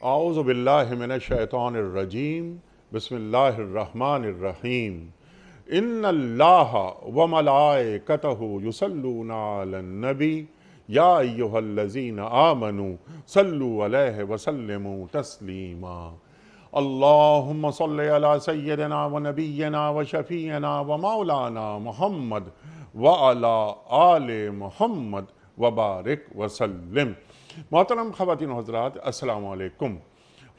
اعوذ باللہ من الشیطان الرجیم بسم اللہ الرحمن الرحیم ان اللہ وملائکتہ یصلون علی النبی یا ایہا الذین آمنوا صلوا علیہ وسلموا تسلیما اللہم صلی علی سیدنا ونبینا وشفیعنا ومولانا محمد وعلی آل محمد وبارک وسلم۔ محترم خواتین و حضرات، السلام علیکم۔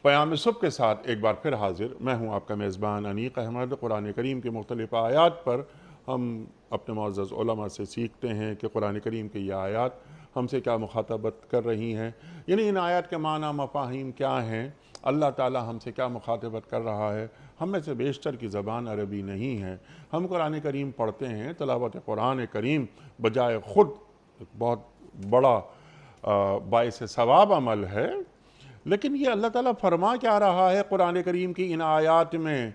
پیام صبح کے ساتھ ایک بار پھر حاضر میں ہوں آپ کا میزبان انیق احمد۔ قرآن کریم کی مختلف آیات پر ہم اپنے معزز علماء سے سیکھتے ہیں کہ قرآن کریم کی یہ آیات ہم سے کیا مخاطبت کر رہی ہیں، یعنی ان آیات کے معنی مفاہیم کیا ہیں، اللہ تعالی ہم سے کیا مخاطبت کر رہا ہے۔ ہم میں سے بیشتر کی زبان عربی نہیں ہے، ہم قرآن کریم پڑھتے ہیں، تلاوت قرآن کریم بجائے خود بہت بڑا باعث ثواب عمل ہے، لیکن یہ اللہ تعالیٰ فرما کیا رہا ہے قرآن کریم کی ان آیات میں۔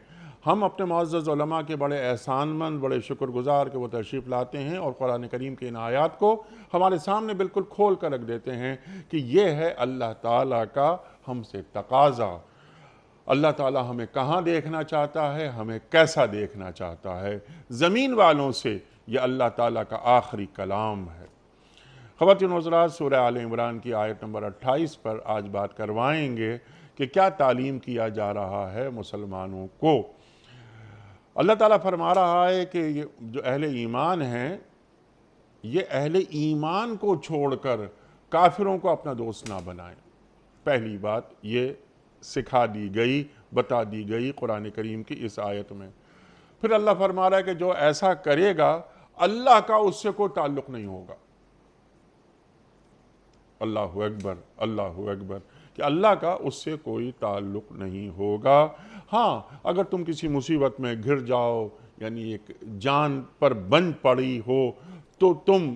ہم اپنے معزز علماء کے بڑے احسان مند، بڑے شکر گزار کہ وہ تشریف لاتے ہیں اور قرآن کریم کی ان آیات کو ہمارے سامنے بالکل کھول کر رکھ دیتے ہیں کہ یہ ہے اللہ تعالیٰ کا ہم سے تقاضا۔ اللہ تعالیٰ ہمیں کہاں دیکھنا چاہتا ہے، ہمیں کیسا دیکھنا چاہتا ہے۔ زمین والوں سے یہ اللہ تعالیٰ کا آخری کلام ہے۔ خواتین و حضرات، سورہ آل عمران کی آیت نمبر 28 پر آج بات کروائیں گے کہ کیا تعلیم کیا جا رہا ہے مسلمانوں کو۔ اللہ تعالیٰ فرما رہا ہے کہ یہ جو اہل ایمان ہیں، یہ اہل ایمان کو چھوڑ کر کافروں کو اپنا دوست نہ بنائیں۔ پہلی بات یہ سکھا دی گئی، بتا دی گئی قرآن کریم کی اس آیت میں۔ پھر اللہ فرما رہا ہے کہ جو ایسا کرے گا اللہ کا اس سے کوئی تعلق نہیں ہوگا۔ اللہ اکبر، اللہ اکبر، کہ اللہ کا اس سے کوئی تعلق نہیں ہوگا۔ ہاں، اگر تم کسی مصیبت میں گھر جاؤ، یعنی ایک جان پر بن پڑی ہو، تو تم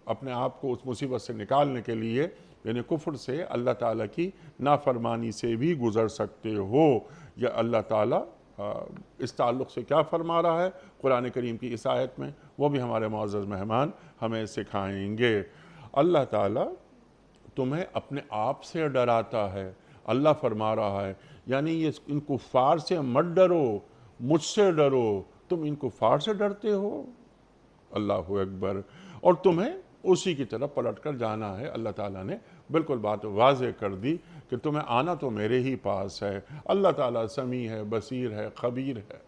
اپنے آپ کو اس مصیبت سے نکالنے کے لیے یعنی کفر سے، اللہ تعالیٰ کی نافرمانی سے بھی گزر سکتے ہو۔ یا اللہ تعالیٰ اس تعلق سے کیا فرما رہا ہے قرآن کریم کی اس آیت میں، وہ بھی ہمارے معزز مہمان ہمیں سکھائیں گے۔ اللہ تعالیٰ تمہیں اپنے آپ سے ڈراتا ہے۔ اللہ فرما رہا ہے یعنی یہ ان کفار سے مت ڈرو، مجھ سے ڈرو۔ تم ان کفار سے ڈرتے ہو، اللہ اکبر، اور تمہیں اسی کی طرف پلٹ کر جانا ہے۔ اللہ تعالیٰ نے بالکل بات واضح کر دی کہ تمہیں آنا تو میرے ہی پاس ہے۔ اللہ تعالیٰ سمیع ہے، بصیر ہے، خبیر ہے۔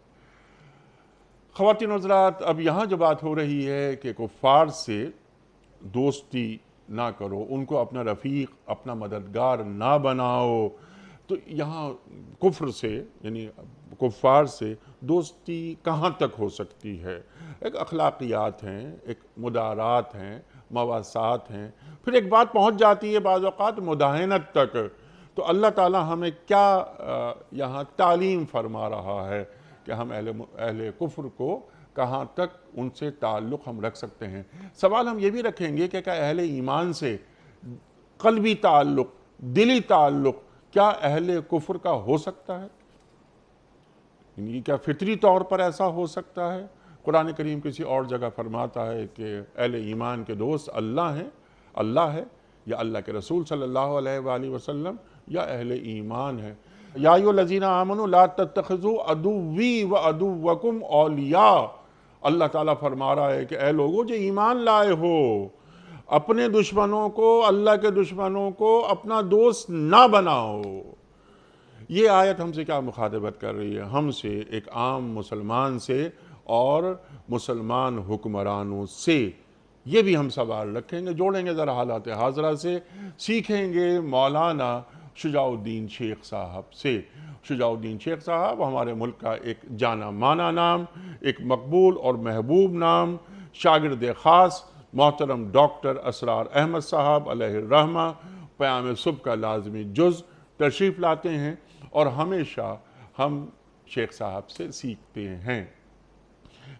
خواتین و حضرات، اب یہاں جو بات ہو رہی ہے کہ کفار سے دوستی نہ کرو، ان کو اپنا رفیق، اپنا مددگار نہ بناؤ، تو یہاں کفر سے یعنی کفار سے دوستی کہاں تک ہو سکتی ہے؟ ایک اخلاقیات ہیں، ایک مدارات ہیں، مواسات ہیں، پھر ایک بات پہنچ جاتی ہے بعض اوقات مداہنت تک۔ تو اللہ تعالیٰ ہمیں کیا یہاں تعلیم فرما رہا ہے کہ ہم اہل کفر کو کہاں تک ان سے تعلق ہم رکھ سکتے ہیں۔ سوال ہم یہ بھی رکھیں گے کہ کیا اہل ایمان سے قلبی تعلق، دلی تعلق کیا اہل کفر کا ہو سکتا ہے؟ یعنی کیا فطری طور پر ایسا ہو سکتا ہے؟ قرآن کریم کسی اور جگہ فرماتا ہے کہ اہل ایمان کے دوست اللہ ہے یا اللہ کے رسول صلی اللہ علیہ وآلہ وسلم یا اہل ایمان ہے۔ یا ایھا الذین آمنوا لا تتخذوا عدوی وعدوکم اولیاء۔ اللہ تعالیٰ فرما رہا ہے کہ اے لوگوں جو ایمان لائے ہو، اپنے دشمنوں کو، اللہ کے دشمنوں کو اپنا دوست نہ بناؤ۔ یہ آیت ہم سے کیا مخاطبت کر رہی ہے؟ ہم سے، ایک عام مسلمان سے اور مسلمان حکمرانوں سے۔ یہ بھی ہم سوال رکھیں گے، جوڑیں گے ذرا حالات حاضرہ سے، سیکھیں گے مولانا شجاع الدین شیخ صاحب سے۔ شجاع الدین شیخ صاحب ہمارے ملک کا ایک جانا مانا نام، ایک مقبول اور محبوب نام، شاگرد خاص محترم ڈاکٹر اسرار احمد صاحب علیہ الرحمہ پیام صبح کا لازمی جز تشریف لاتے ہیں، اور ہمیشہ ہم شیخ صاحب سے سیکھتے ہیں۔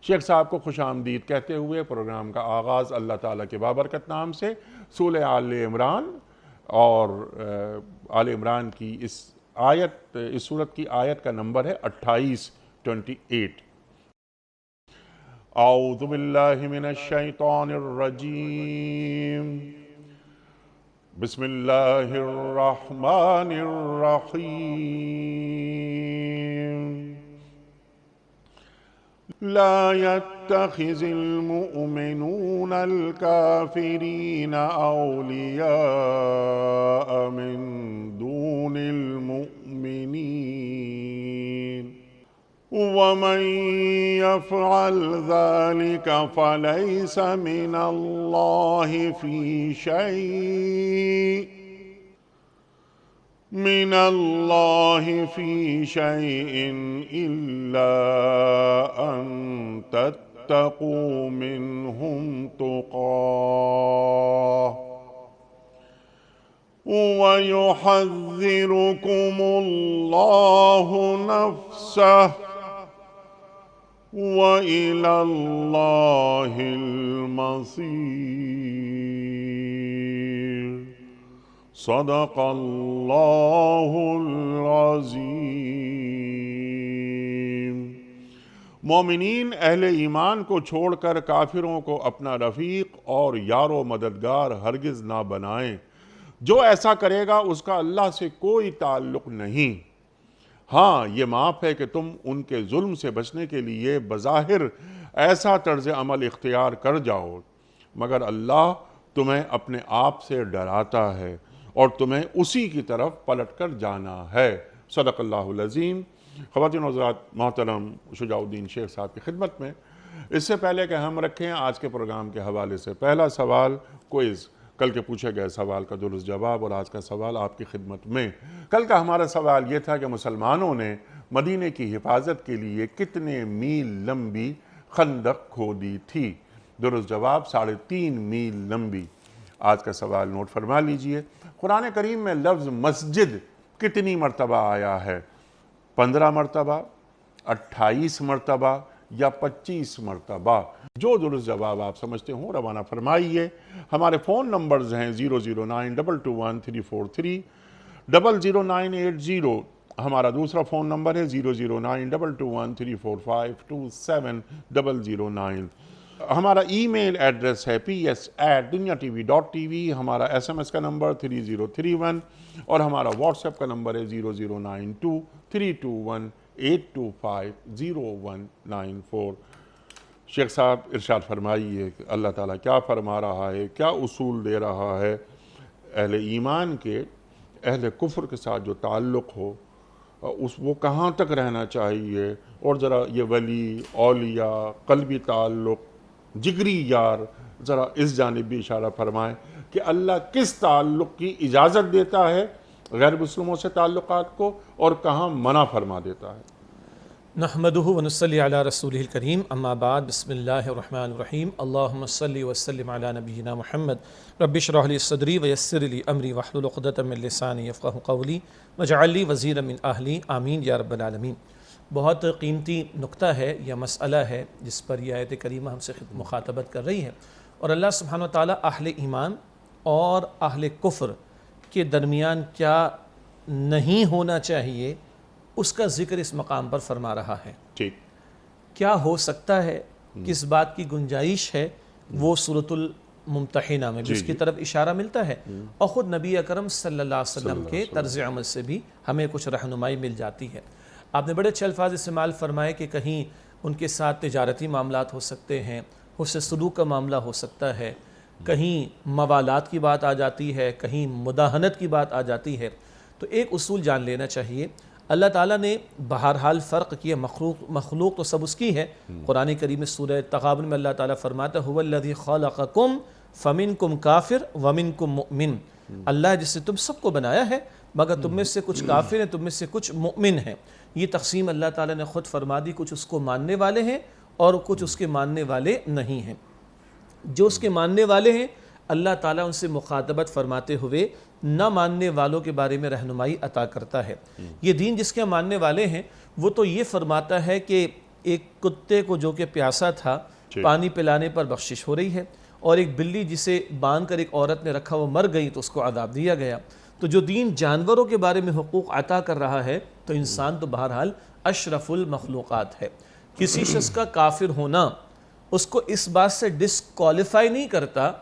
شیخ صاحب کو خوش آمدید کہتے ہوئے پروگرام کا آغاز اللہ تعالیٰ کے بابرکت نام سے سورہ آل عمران اور آل عمران کی اس سورت کی آیت کا نمبر ہے 28۔ اعوذ باللہ من الشیطان الرجیم بسم اللہ الرحمن الرحیم لا يتخذ المؤمنون الكافرين أولياء من دون المؤمنين ومن يفعل ذلك فليس من الله في شيء إلا أن تتقوا منهم تقاه ويحذركم الله نفسه وإلى الله المصير صدق اللہ العظیم۔ مومنین اہل ایمان کو چھوڑ کر کافروں کو اپنا رفیق اور یار و مددگار ہرگز نہ بنائیں۔ جو ایسا کرے گا اس کا اللہ سے کوئی تعلق نہیں۔ ہاں، یہ معاف ہے کہ تم ان کے ظلم سے بچنے کے لیے بظاہر ایسا طرز عمل اختیار کر جاؤ، مگر اللہ تمہیں اپنے آپ سے ڈراتا ہے اور تمہیں اسی کی طرف پلٹ کر جانا ہے۔ صدق اللہ العظیم۔ خواتین و حضرات، محترم شجاع الدین شیخ صاحب کی خدمت میں اس سے پہلے کہ ہم رکھیں آج کے پروگرام کے حوالے سے پہلا سوال کوئز، کل کے پوچھے گئے سوال کا درست جواب اور آج کا سوال آپ کی خدمت میں۔ کل کا ہمارا سوال یہ تھا کہ مسلمانوں نے مدینے کی حفاظت کے لیے کتنے میل لمبی خندق کھودی تھی؟ درست جواب 3.5 میل لمبی۔ آج کا سوال نوٹ فرما لیجئے۔ قرآن کریم میں لفظ مسجد کتنی مرتبہ آیا ہے؟ 15 مرتبہ، 28 مرتبہ یا 25 مرتبہ؟ جو درست جواب آپ سمجھتے ہوں روانہ فرمائیے۔ ہمارے فون نمبرز ہیں 009221343، 00980، ہمارا دوسرا فون نمبر ہے 0092213452709۔ ہمارا ای میل ایڈریس ہے ps@duniatv.tv، ہمارا SMS کا نمبر 3031 اور ہمارا واٹس ایپ کا نمبر ہے 00923218250194۔ شیخ صاحب ارشاد فرمائیے کہ اللہ تعالیٰ کیا فرما رہا ہے، کیا اصول دے رہا ہے اہل ایمان کے اہل کفر کے ساتھ جو تعلق ہو وہ کہاں تک رہنا چاہیے، اور ذرا یہ ولی، اولیاء، قلبی تعلق، جگری یار، ذرا اس جانب بھی اشارہ فرمائیں کہ اللہ کس تعلق کی اجازت دیتا ہے غیر مسلموں سے تعلقات کو اور کہاں منع فرما دیتا ہے۔ نحمدہ ونصلی علی رسولہ الکریم، اما بعد، بسم اللہ الرحمن الرحیم۔ اللہم صلی وسلم علی نبینا محمد، رب اشرح لی صدری ویسر لی امری واحلل عقدۃ من لسانی یفقہوا قولی واجعل لی وزیرا من اہلی، آمین یا رب العالمین۔ بہت قیمتی نکتہ ہے یا مسئلہ ہے جس پر یہ آیت کریمہ ہم سے مخاطبت کر رہی ہے، اور اللہ سبحانہ وتعالیٰ اہل ایمان اور اہل کفر کے درمیان کیا نہیں ہونا چاہیے اس کا ذکر اس مقام پر فرما رہا ہے۔ ٹھیک، کیا ہو سکتا ہے، کس بات کی گنجائش ہے، وہ سورۃ الممتحنہ میں بھی اس کی طرف اشارہ ملتا ہے، اور خود نبی اکرم صلی اللہ علیہ وسلم کے طرز عمل سے بھی ہمیں کچھ رہنمائی مل جاتی ہے۔ آپ نے بڑے اچھے الفاظ استعمال فرمائے کہ کہیں ان کے ساتھ تجارتی معاملات ہو سکتے ہیں، حسن سلوک کا معاملہ ہو سکتا ہے، کہیں موالات کی بات آ جاتی ہے، کہیں مداہنت کی بات آ جاتی ہے۔ تو ایک اصول جان لینا چاہیے، اللہ تعالیٰ نے بہرحال فرق کیا، مخلوق تو سب اس کی ہے۔ قرآن کریم سورہ تغابن میں اللہ تعالیٰ فرماتا ہے هو الذی خلقکم فمنکم کافر ومنکم مؤمن، اللہ جس نے تم سب کو بنایا ہے مگر تم میں سے کچھ کافر ہیں، تم میں سے کچھ مؤمن ہیں۔ یہ تقسیم اللہ تعالیٰ نے خود فرما دی، کچھ اس کو ماننے والے ہیں اور کچھ اس کے ماننے والے نہیں ہیں۔ جو اس کے ماننے والے ہیں اللہ تعالیٰ ان سے مخاطبت فرماتے ہوئے نہ ماننے والوں کے بارے میں رہنمائی عطا کرتا ہے۔ یہ دین جس کے ماننے والے ہیں وہ تو یہ فرماتا ہے کہ ایک کتے کو جو کہ پیاسا تھا پانی پلانے پر بخشش ہو رہی ہے، اور ایک بلی جسے باندھ کر ایک عورت نے رکھا وہ مر گئی تو اس کو عذاب دیا گیا۔ تو جو دین جانوروں کے بارے میں حقوق عطا کر رہا ہے تو انسان تو بہرحال اشرف المخلوقات ہے۔ کسی شخص کا کافر ہونا اس کو اس بات سے ڈسکوالیفائی نہیں کرتا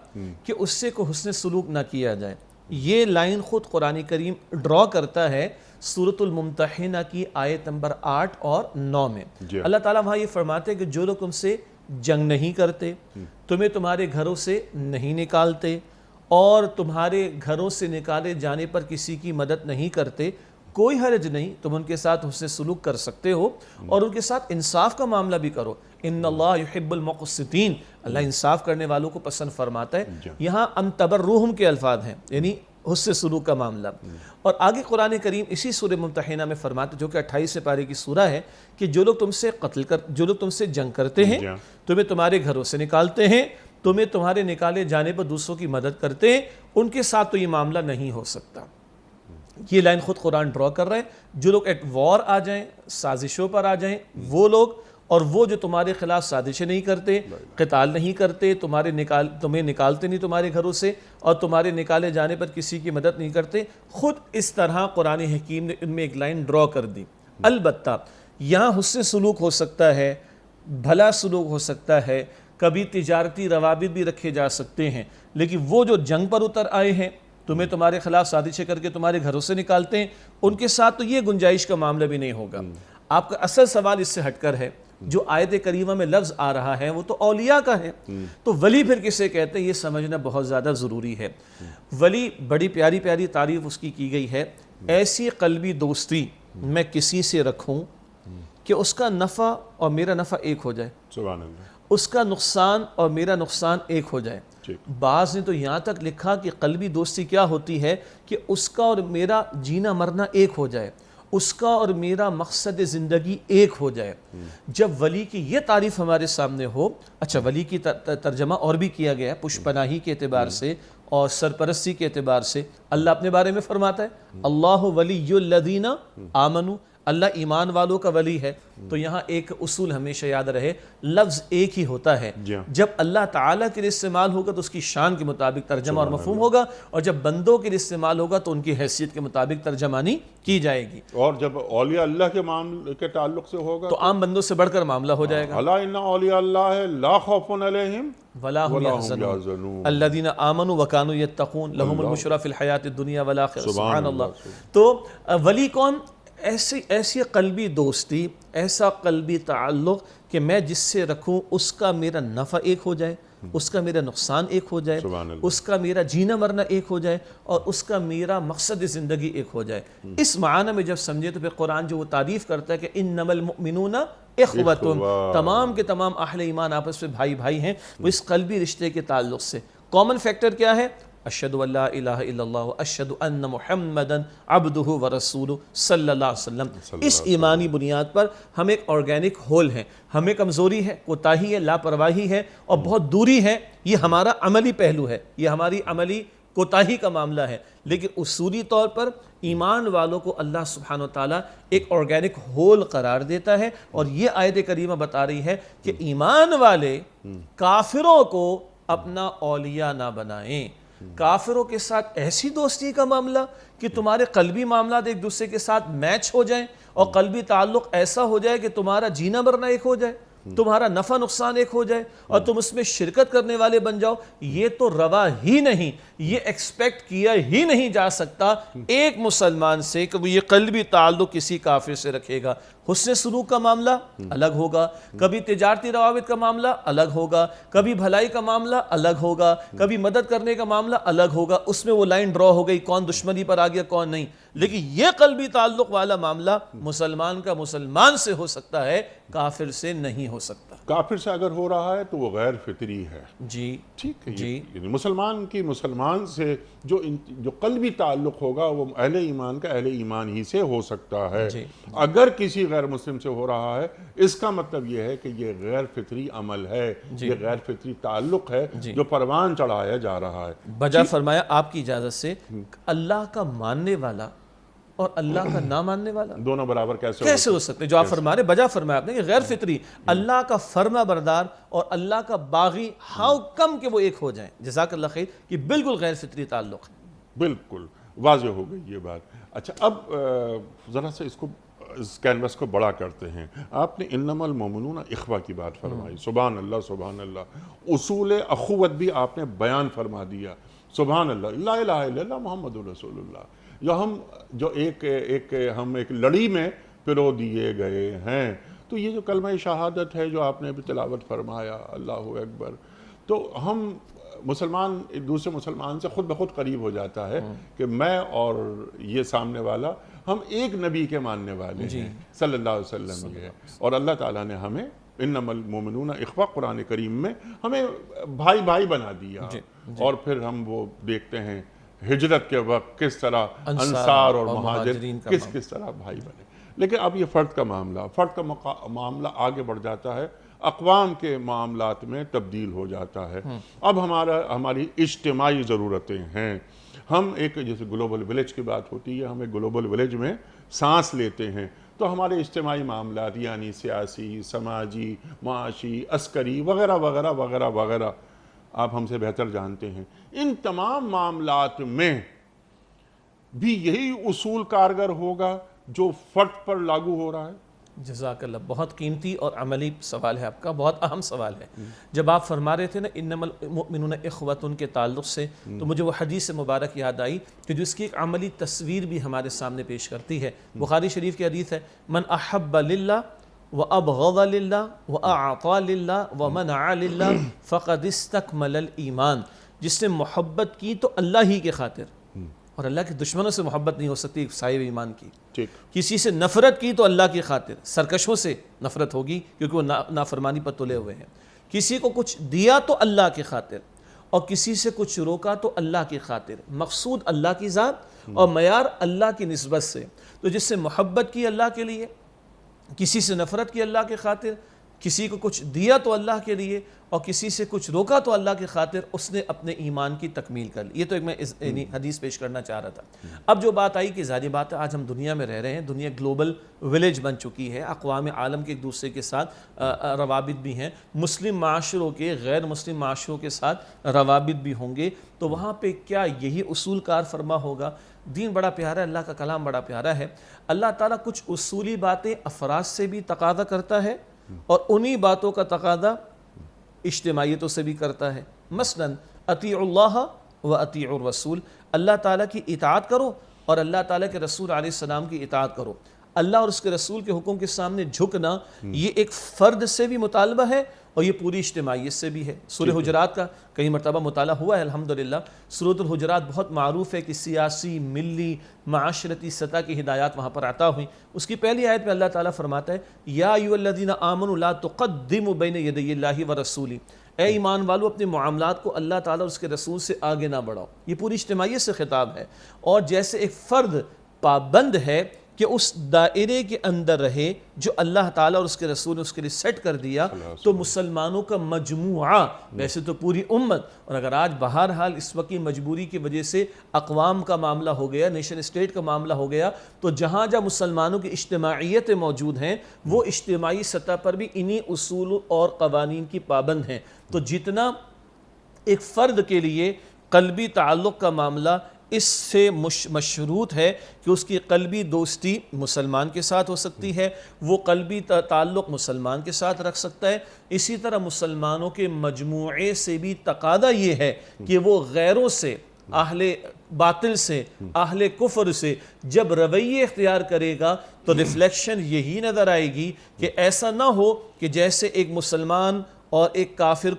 کہ اس سے کوئی حسن سلوک نہ کیا جائے، یہ لائن خود قرآن کریم ڈرا کرتا ہے سورۃ الممتحنہ کی آیت نمبر 8 اور 9 میں. اللہ تعالیٰ وہاں یہ فرماتے ہیں کہ جو لوگ تم سے جنگ نہیں کرتے، تمہیں تمہارے گھروں سے نہیں نکالتے، اور تمہارے گھروں سے نکالے جانے پر کسی کی مدد نہیں کرتے، کوئی حرج نہیں، تم ان کے ساتھ حسن سلوک کر سکتے ہو اور ان کے ساتھ انصاف کا معاملہ بھی کرو. ان اللہ یحب المقسطین، اللہ انصاف کرنے والوں کو پسند فرماتا ہے. یہاں ان تبرہم کے الفاظ ہیں، یعنی حسن سلوک کا معاملہ. اور آگے قرآن کریم اسی سورہ ممتحنہ میں فرماتا ہے، جو کہ 28 پارے کی سورہ ہے، کہ جو لوگ تم سے جنگ کرتے ہیں، تمہیں تمہارے گھروں سے نکالتے ہیں، تمہیں تمہارے نکالے جانے پر دوسروں کی مدد کرتے ہیں، ان کے ساتھ تو یہ معاملہ نہیں ہو سکتا. یہ لائن خود قرآن ڈرا کر رہے ہیں. جو لوگ ایٹ وار آ جائیں، سازشوں پر آ جائیں، وہ لوگ، اور وہ جو تمہارے خلاف سازشیں نہیں کرتے، قتال نہیں کرتے، تمہیں نکالتے نہیں تمہارے گھروں سے، اور تمہارے نکالے جانے پر کسی کی مدد نہیں کرتے، خود اس طرح قرآن حکیم نے ان میں ایک لائن ڈرا کر دی. البتہ یہاں حسن سلوک ہو سکتا ہے، بھلا سلوک ہو سکتا ہے، کبھی تجارتی روابط بھی رکھے جا سکتے ہیں، لیکن وہ جو جنگ پر اتر آئے ہیں، تمہیں تمہارے خلاف سازشیں کر کے تمہارے گھروں سے نکالتے ہیں، ان کے ساتھ تو یہ گنجائش کا معاملہ بھی نہیں ہوگا. آپ کا اصل سوال اس سے ہٹ کر ہے، جو آیت کریمہ میں لفظ آ رہا ہے وہ تو اولیاء کا ہے، تو ولی پھر کسے کہتے ہیں یہ سمجھنا بہت زیادہ ضروری ہے. ولی بڑی پیاری پیاری تعریف اس کی گئی ہے، ایسی قلبی دوستی میں کسی سے رکھوں کہ اس کا نفع اور میرا نفع ایک ہو جائے، سبحان اللہ، اس کا نقصان اور میرا نقصان ایک ہو جائے. بعض نے تو یہاں تک لکھا کہ قلبی دوستی کیا ہوتی ہے کہ اس کا اور میرا جینا مرنا ایک ہو جائے، اس کا اور میرا مقصد زندگی ایک ہو جائے. جب ولی کی یہ تعریف ہمارے سامنے ہو، اچھا ولی کی ترجمہ اور بھی کیا گیا ہے پشپناہی کے اعتبار سے اور سرپرستی کے اعتبار سے. اللہ اپنے بارے میں فرماتا ہے اللہ ولی الذین آمنوا، اللہ ایمان والوں کا ولی ہے. تو یہاں ایک اصول ہمیشہ یاد رہے، لفظ ایک ہی ہوتا ہے، جب اللہ تعالیٰ کے لیے استعمال ہوگا تو اس کی شان کے مطابق ترجمہ اور مفہوم ہوگا، اور جب بندوں کے لیے استعمال ہوگا تو ان کی حیثیت کے مطابق ترجمانی کی جائے گی. اور جب اولیاء اللہ کے معاملے کے تعلق سے ہوگا تو عام بندوں سے بڑھ کر معاملہ ہو جائے گا. الا ان اولیاء اللہ لا خوف علیہم ولا هم يحزنون الذين آمنوا وكانوا يتقون لهم البشرى في الحیات الدنیا والآخرہ. سبحان اللہ. تو ولی کون؟ ایسی قلبی دوستی، ایسا قلبی تعلق کہ میں جس سے رکھوں اس کا میرا نفع ایک ہو جائے، اس کا میرا نقصان ایک ہو جائے، اس کا میرا جینا مرنا ایک ہو جائے، اور اس کا میرا مقصد زندگی ایک ہو جائے. اس معنی میں جب سمجھے تو پھر قرآن جو وہ تعریف کرتا ہے کہ انما المؤمنون اخوۃ، تمام کے تمام اہل ایمان آپس میں بھائی بھائی ہیں، وہ اس قلبی رشتے کے تعلق سے. کامن فیکٹر کیا ہے؟ اشہد ان لا الہ الا اللہ اشہد ان محمدًا عبدہ ورسولہ صلی اللہ علیہ وسلم. اس ایمانی بنیاد پر ہم ایک آرگینک ہول ہیں. ہمیں کمزوری ہے، کوتاہی ہے، لاپرواہی ہے اور بہت دوری ہے، یہ ہمارا عملی پہلو ہے، یہ ہماری عملی کوتاہی کا معاملہ ہے. لیکن اصولی طور پر ایمان والوں کو اللہ سبحانہ وتعالیٰ ایک آرگینک ہول قرار دیتا ہے. اور یہ آیت کریمہ بتا رہی ہے کہ ایمان والے کافروں کو اپنا اولیاء نہ بنائیں. کافروں کے ساتھ ایسی دوستی کا معاملہ کہ تمہارے قلبی معاملات ایک دوسرے کے ساتھ میچ ہو جائیں، اور قلبی تعلق ایسا ہو جائے کہ تمہارا جینا مرنا ایک ہو جائے، تمہارا نفع نقصان ایک ہو جائے، اور تم اس میں شرکت کرنے والے بن جاؤ. یہ تو روا ہی نہیں، یہ ایکسپیکٹ کیا ہی نہیں جا سکتا ایک مسلمان سے کہ وہ یہ قلبی تعلق کسی کافر سے رکھے گا. حسن سلوک کا معاملہ الگ ہوگا، کبھی تجارتی روابط کا معاملہ الگ ہوگا، کبھی بھلائی کا معاملہ الگ ہوگا، کبھی مدد کرنے کا معاملہ الگ ہوگا. اس میں وہ لائن ڈرا ہو گئی کون دشمنی پر آ گیا کون نہیں. لیکن یہ قلبی تعلق والا معاملہ مسلمان کا مسلمان سے ہو سکتا ہے، کافر سے نہیں ہو سکتا. کافر سے اگر ہو رہا ہے تو وہ غیر فطری ہے. جی ٹھیک ہے. جی، یعنی مسلمان کی مسلمان سے جو قلبی تعلق ہوگا وہ اہل ایمان کا اہل ایمان ہی سے ہو سکتا ہے. اگر کسی غیر مسلم سے ہو رہا ہے اس کا مطلب یہ ہے کہ یہ غیر فطری عمل ہے، یہ غیر فطری تعلق ہے جو پروان چڑھایا جا رہا ہے. بجا فرمایا آپ کی اجازت سے اللہ کا ماننے والا اور اللہ کا نہ ماننے والا دونوں برابر کیسے ہو سکتے ہیں؟ جو آپ فرما رہے بجا فرمایا آپ نے کہ غیر فطری، اللہ کا فرما بردار اور اللہ کا باغی، ہاؤ کم کہ وہ ایک ہو جائیں. جزاک اللہ خیر. یہ بالکل غیر فطری تعلق ہے. بالکل واضح ہو گئی یہ بات. اچھا اب ذرا سا اس کینوس کو بڑا کرتے ہیں. آپ نے انما المؤمنون اخوہ کی بات فرمائی. سبحان اللہ سبحان اللہ. اصول اخوت بھی آپ نے بیان فرما دیا. سبحان اللہ، لا الہ الا اللہ محمد رسول اللہ، جو ہم ایک لڑی میں پرو دیے گئے ہیں۔ تو یہ جو کلمہ شہادت ہے جو آپ نے بھی تلاوت فرمایا، اللہ اکبر، تو ہم مسلمان ایک دوسرے مسلمان سے خود بخود قریب ہو جاتا ہے کہ میں اور یہ سامنے والا ہم ایک نبی کے ماننے والے ہیں صلی اللہ علیہ وسلم کے، اور اللہ تعالیٰ نے ہمیں انما المؤمنون اخوہ قرآن کریم میں ہمیں بھائی بھائی بنا دیا، اور پھر ہم وہ دیکھتے ہیں ہجرت کے وقت کس طرح انصار اور مہاجر کس طرح بھائی بنے۔ لیکن اب یہ فرد کا معاملہ آگے بڑھ جاتا ہے، اقوام کے معاملات میں تبدیل ہو جاتا ہے۔ اب ہماری اجتماعی ضرورتیں ہیں، ہم ایک جیسے گلوبل ولیج کی بات ہوتی ہے، ہم ایک گلوبل ولیج میں سانس لیتے ہیں، تو ہمارے اجتماعی معاملات یعنی سیاسی، سماجی، معاشی، عسکری وغیرہ وغیرہ وغیرہ وغیرہ آپ ہم سے بہتر جانتے ہیں، ان تمام معاملات میں بھی یہی اصول کارگر ہوگا جو فرد پر لاگو ہو رہا ہے۔ جزاک اللہ، بہت قیمتی اور عملی سوال ہے آپ کا، بہت اہم سوال ہے۔ جب آپ فرما رہے تھے نا انما المؤمنون اخوۃ کے تعلق سے، تو مجھے وہ حدیث مبارک یاد آئی کہ جو اس کی ایک عملی تصویر بھی ہمارے سامنے پیش کرتی ہے۔ بخاری شریف کی حدیث ہے، من احب للہ وابغض للہ واعطى للہ ومنع للہ فقد استکمل الایمان، جس نے محبت کی تو اللہ ہی کے خاطر، اور اللہ کے دشمنوں سے محبت نہیں ہو سکتی صاحب ایمان کی، کسی سے نفرت کی تو اللہ کی خاطر، سرکشوں سے نفرت ہوگی کیونکہ وہ نافرمانی پر تلے ہوئے ہیں، کسی کو کچھ دیا تو اللہ کی خاطر، اور کسی سے کچھ روکا تو اللہ کی خاطر، مقصود اللہ کی ذات اور معیار اللہ کی نسبت سے۔ تو جس سے محبت کی اللہ کے لیے، کسی سے نفرت کی اللہ کی خاطر، کسی کو کچھ دیا تو اللہ کے لیے اور کسی سے کچھ روکا تو اللہ کی خاطر، اس نے اپنے ایمان کی تکمیل کر لی۔ یہ تو ایک میں حدیث پیش کرنا چاہ رہا تھا۔ اب جو بات آئی کہ ظاہر بات ہے آج ہم دنیا میں رہ رہے ہیں، دنیا گلوبل ولیج بن چکی ہے، اقوام عالم کے ایک دوسرے کے ساتھ روابط بھی ہیں، مسلم معاشروں کے غیر مسلم معاشروں کے ساتھ روابط بھی ہوں گے، تو وہاں پہ کیا یہی اصول کار فرما ہوگا؟ دین بڑا پیارا ہے، اللہ کا کلام بڑا پیارا ہے، اللہ تعالیٰ کچھ اصولی باتیں افراد سے بھی تقاضا کرتا ہے اور انہی باتوں کا تقاضا اجتماعیتوں سے بھی کرتا ہے۔ مثلا اطیعوا اللہ و اطیعوا الرسول، اللہ تعالیٰ کی اطاعت کرو اور اللہ تعالیٰ کے رسول علیہ السلام کی اطاعت کرو۔ اللہ اور اس کے رسول کے حکم کے سامنے جھکنا یہ ایک فرد سے بھی مطالبہ ہے اور یہ پوری اجتماعیت سے بھی ہے۔ سورہ حجرات کا کئی مرتبہ مطالعہ ہوا ہے الحمدللہ۔ سورۃ الحجرات بہت معروف ہے کہ سیاسی، ملی، معاشرتی سطح کی ہدایات وہاں پر عطا ہوئیں۔ اس کی پہلی آیت میں اللہ تعالیٰ فرماتا ہے یا ایھا الذین آمنوا لا تقدموا بین یدی اللہ ورسولہ، اے ایمان والو اپنے معاملات کو اللہ تعالیٰ اور اس کے رسول سے آگے نہ بڑھاؤ۔ یہ پوری اجتماعیت سے خطاب ہے، اور جیسے ایک فرد پابند ہے کہ اس دائرے کے اندر رہے جو اللہ تعالیٰ اور اس کے رسول نے اس کے لیے سیٹ کر دیا، تو مسلمانوں کا مجموعہ، ویسے تو پوری امت، اور اگر آج بہرحال اس وقت کی مجبوری کی وجہ سے اقوام کا معاملہ ہو گیا، نیشن اسٹیٹ کا معاملہ ہو گیا، تو جہاں جہاں مسلمانوں کی اجتماعیتیں موجود ہیں وہ اجتماعی سطح پر بھی انہی اصول اور قوانین کی پابند ہیں۔ تو جتنا ایک فرد کے لیے قلبی تعلق کا معاملہ اس سے مشروط ہے کہ اس کی قلبی دوستی مسلمان کے ساتھ ہو سکتی ہے، وہ قلبی تعلق مسلمان کے ساتھ رکھ سکتا ہے، اسی طرح مسلمانوں کے مجموعے سے بھی تقاضا یہ ہے کہ وہ غیروں سے، اہل باطل سے، اہل کفر سے جب رویے اختیار کرے گا تو ریفلیکشن یہی نظر آئے گی کہ ایسا نہ ہو کہ جیسے ایک مسلمان اور ایک کافر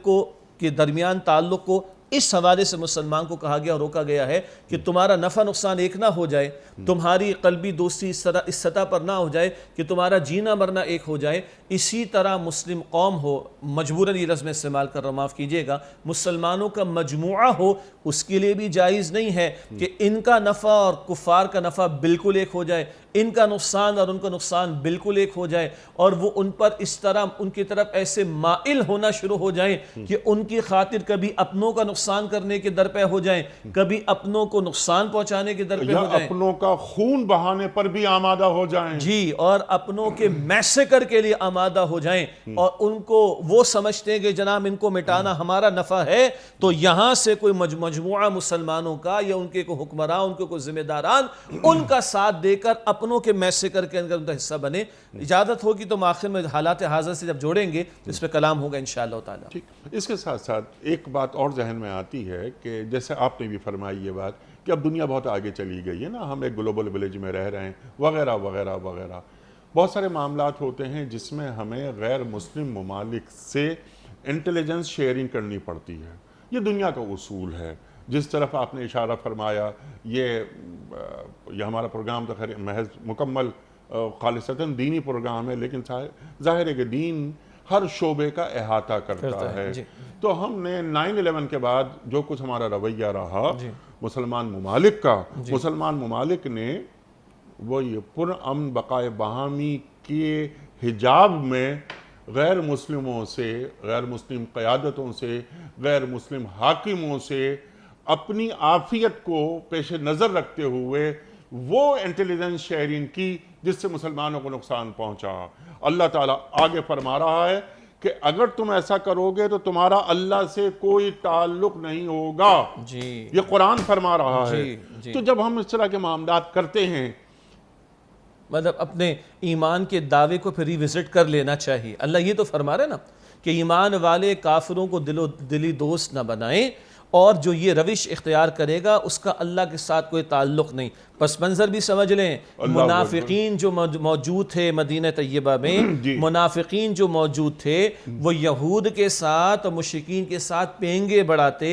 کے درمیان تعلق کو اس حوالے سے مسلمان کو کہا گیا اور روکا گیا ہے کہ تمہارا نفع نقصان ایک نہ ہو جائے، تمہاری قلبی دوستی اس سطح پر نہ ہو جائے کہ تمہارا جینا مرنا ایک ہو جائے۔ اسی طرح مسلم قوم ہو، مجبوراً یہ لفظ میں استعمال کر رہا ہوں معاف کیجیے گا، مسلمانوں کا مجموعہ ہو، اس کے لیے بھی جائز نہیں ہے کہ ان کا نفع اور کفار کا نفع بالکل ایک ہو جائے، ان کا نقصان اور ان کا نقصان بالکل ایک ہو جائے، اور وہ ان پر اس طرح ان کی طرف ایسے مائل ہونا شروع ہو جائیں کہ ان کی خاطر کبھی اپنوں کا نقصان کرنے کے در پہ ہو جائیں، کبھی اپنوں کو نقصان پہنچانے کے در پہ ہو جائیں، اپنوں کا خون بہانے پر بھی آمادہ ہو جائیں، جی، اور اپنوں کے میسیکر کے لیے آمادہ ہو جائیں، اور ان کو وہ سمجھتے ہیں کہ جناب ان کو مٹانا ہمارا نفع ہے، تو یہاں سے کوئی مجموعہ مسلمانوں کا یا ان کے کوئی حکمراں، ان کے کوئی ذمہ داران ان کا ساتھ دے کر اپنوں کے میسیکر کے اندر ان کا حصہ بنے. اجازت ہوگی تو آخر میں حالات حاضر سے جب جوڑیں گے تو اس پہ کلام ہوگا انشاءاللہ تعالی. ٹھیک. اس کے ساتھ ساتھ ایک بات اور ذہن میں آتی ہے کہ جیسے آپ نے بھی فرمائی یہ بات کہ اب دنیا بہت آگے چلی گئی ہے نا، ہم ایک گلوبل ولیج میں رہ رہے ہیں وغیرہ وغیرہ وغیرہ. بہت سارے معاملات ہوتے ہیں جس میں ہمیں غیر مسلم ممالک سے انٹیلیجنس شیئرنگ کرنی پڑتی ہے. یہ دنیا کا اصول ہے. جس طرف آپ نے اشارہ فرمایا، یہ ہمارا پروگرام تو خیر محض مکمل خالصتاً دینی پروگرام ہے، لیکن ظاہر ہے کہ دین ہر شعبے کا احاطہ کرتا ہے. تو ہم نے 9/11 کے بعد جو کچھ ہمارا رویہ رہا مسلمان ممالک کا، مسلمان ممالک نے وہ یہ پرامن بقائے باہمی کے حجاب میں غیر مسلموں سے، غیر مسلم قیادتوں سے، غیر مسلم حاکموں سے اپنی عافیت کو پیش نظر رکھتے ہوئے وہ انٹیلیجنس شیئرنگ کی جس سے مسلمانوں کو نقصان پہنچا. اللہ تعالیٰ آگے فرما رہا ہے کہ اگر تم ایسا کرو گے تو تمہارا اللہ سے کوئی تعلق نہیں ہوگا. یہ قرآن فرما رہا ہے. تو جب ہم اس طرح کے معاملات کرتے ہیں، مطلب اپنے ایمان کے دعوے کو پھر ری وزٹ کر لینا چاہیے. اللہ یہ تو فرما رہے ہیں نا کہ ایمان والے کافروں کو دلی دوست نہ بنائیں، اور جو یہ روش اختیار کرے گا اس کا اللہ کے ساتھ کوئی تعلق نہیں. پس منظر بھی سمجھ لیں. منافقین جو موجود تھے مدینہ طیبہ میں، منافقین جو موجود تھے وہ یہود کے ساتھ اور مشرکین کے ساتھ پینگے بڑھاتے،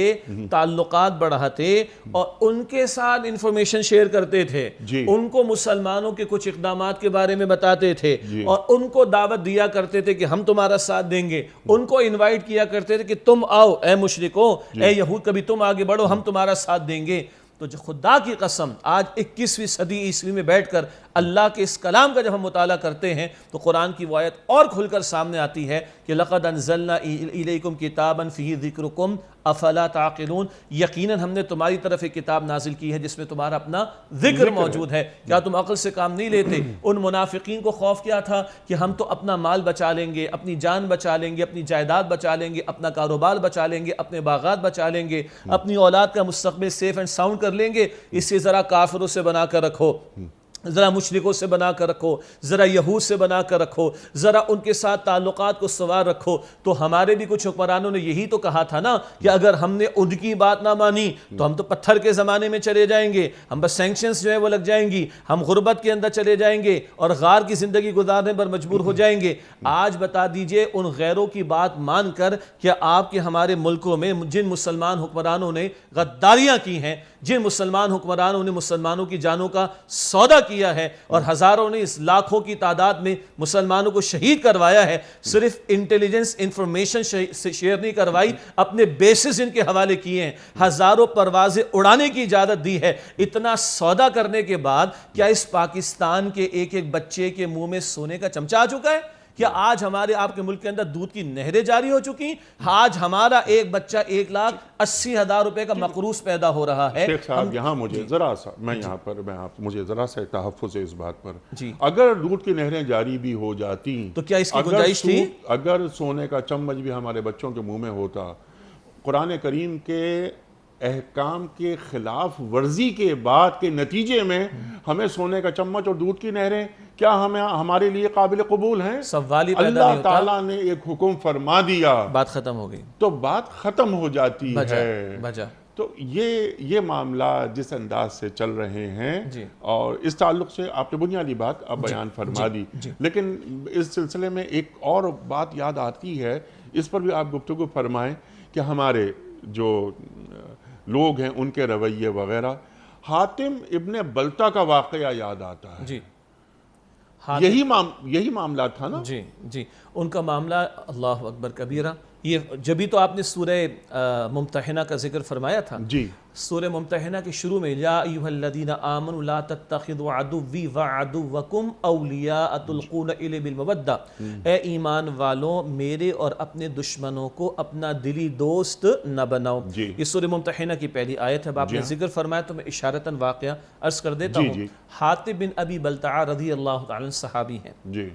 تعلقات بڑھاتے اور ان کے ساتھ انفارمیشن شیئر کرتے تھے. ان کو مسلمانوں کے کچھ اقدامات کے بارے میں بتاتے تھے اور ان کو دعوت دیا کرتے تھے کہ ہم تمہارا ساتھ دیں گے. ان کو انوائٹ کیا کرتے تھے کہ تم آؤ اے مشرکو، اے یہود، کبھی تم آگے بڑھو، ہم تمہارا ساتھ دیں گے. تو جو خدا کی قسم آج 21ویں صدی عیسوی میں بیٹھ کر اللہ کے اس کلام کا جب ہم مطالعہ کرتے ہیں تو قرآن کی وہ آیت اور کھل کر سامنے آتی ہے کہ لَقَدْ أَنزَلْنَا إِلَيْكُمْ كِتَابًا فِيهِ ذِكْرُكُمْ أَفَلَا تَعْقِلُونَ. یقیناً ہم نے تمہاری طرف ایک کتاب نازل کی ہے جس میں تمہارا اپنا ذکر موجود ہے. کیا تم عقل سے کام نہیں لیتے؟ ان منافقین کو خوف کیا تھا کہ ہم تو اپنا مال بچا لیں گے، اپنی جان بچا لیں گے، اپنی جائیداد بچا لیں گے، اپنا کاروبار بچا لیں گے، اپنے باغات بچا لیں گے، اپنی اولاد کا مستقبل سیف اینڈ ساؤنڈ کر لیں گے. اس سے ذرا کافروں سے بنا کر رکھو، ذرا مشرکوں سے بنا کر رکھو، ذرا یہود سے بنا کر رکھو، ذرا ان کے ساتھ تعلقات کو سوار رکھو. تو ہمارے بھی کچھ حکمرانوں نے یہی تو کہا تھا نا کہ اگر ہم نے ان کی بات نہ مانی تو ہم تو پتھر کے زمانے میں چلے جائیں گے، ہم بس سینکشنز جو ہے وہ لگ جائیں گی، ہم غربت کے اندر چلے جائیں گے اور غار کی زندگی گزارنے پر مجبور ہو جائیں گے. آج بتا دیجئے ان غیروں کی بات مان کر کیا آپ کے ہمارے ملکوں میں جن مسلمان حکمرانوں نے غداریاں کی ہیں، جن مسلمان حکمرانوں نے مسلمانوں کی جانوں کا سودا کیا ہے اور ہزاروں نے اس لاکھوں کی تعداد میں مسلمانوں کو شہید کروایا ہے، صرف انٹیلیجنس انفارمیشن شیئر نہیں کروائی، اپنے بیسز ان کے حوالے کیے ہیں، ہزاروں پروازیں اڑانے کی اجازت دی ہے. اتنا سودا کرنے کے بعد کیا اس پاکستان کے ایک ایک بچے کے منہ میں سونے کا چمچہ آ چکا ہے؟ کیا آج ہمارے آپ کے ملک کے اندر دودھ کی نہریں جاری ہو چکی؟ آج ہمارا ایک بچہ 1,80,000 روپے کا مقروض پیدا ہو رہا ہے. شیخ صاحب یہاں مجھے ذرا سا مجھے ذرا سا تحفظ ہے اس بات پر. اگر دودھ کی نہریں جاری بھی ہو جاتی تو کیا اس کی گنجائش تھی؟ اگر سونے کا چمچ بھی ہمارے بچوں کے منہ میں ہوتا، قرآن کریم کے احکام کے خلاف ورزی کے بعد کے نتیجے میں ہمیں سونے کا چمچ اور دودھ کی نہریں کیا ہمارے لیے قابل قبول ہیں؟ سوال ہی پیدا نہیں ہوتا. اللہ تعالیٰ نے ایک حکم فرما دیا، بات ختم ہو گئی تو بات ختم ہو جاتی ہے. تو یہ معاملہ جس انداز سے چل رہے ہیں اور اس تعلق سے آپ نے بنیادی بات اب بیان فرما دی، لیکن اس سلسلے میں ایک اور بات یاد آتی ہے، اس پر بھی آپ گفتگو فرمائیں کہ ہمارے جو لوگ ہیں ان کے رویے وغیرہ. حاتم ابن بلتا کا واقعہ یاد آتا ہے. یہی معاملہ تھا نا؟ جی ان کا معاملہ اللہ اکبر کبیرہ. یہ جبھی تو آپ نے سورہ ممتحنہ کا ذکر فرمایا تھا. سورہ ممتحنہ کے شروع میں یا ایھا الذین آمنوا لا تتخذوا عدوی وعدوکم اولیاء تلقون الی بالمودہ. اے ایمان والوں میرے اور اپنے دشمنوں کو اپنا دلی دوست نہ بناؤ. یہ سورہ ممتحنہ کی پہلی آیت ہے. آپ نے ذکر فرمایا تو میں اشارتاً واقعہ عرض کر دیتا ہوں. حاتم بن ابی بلتعہ رضی اللہ تعالی عنہ صحابی ہیں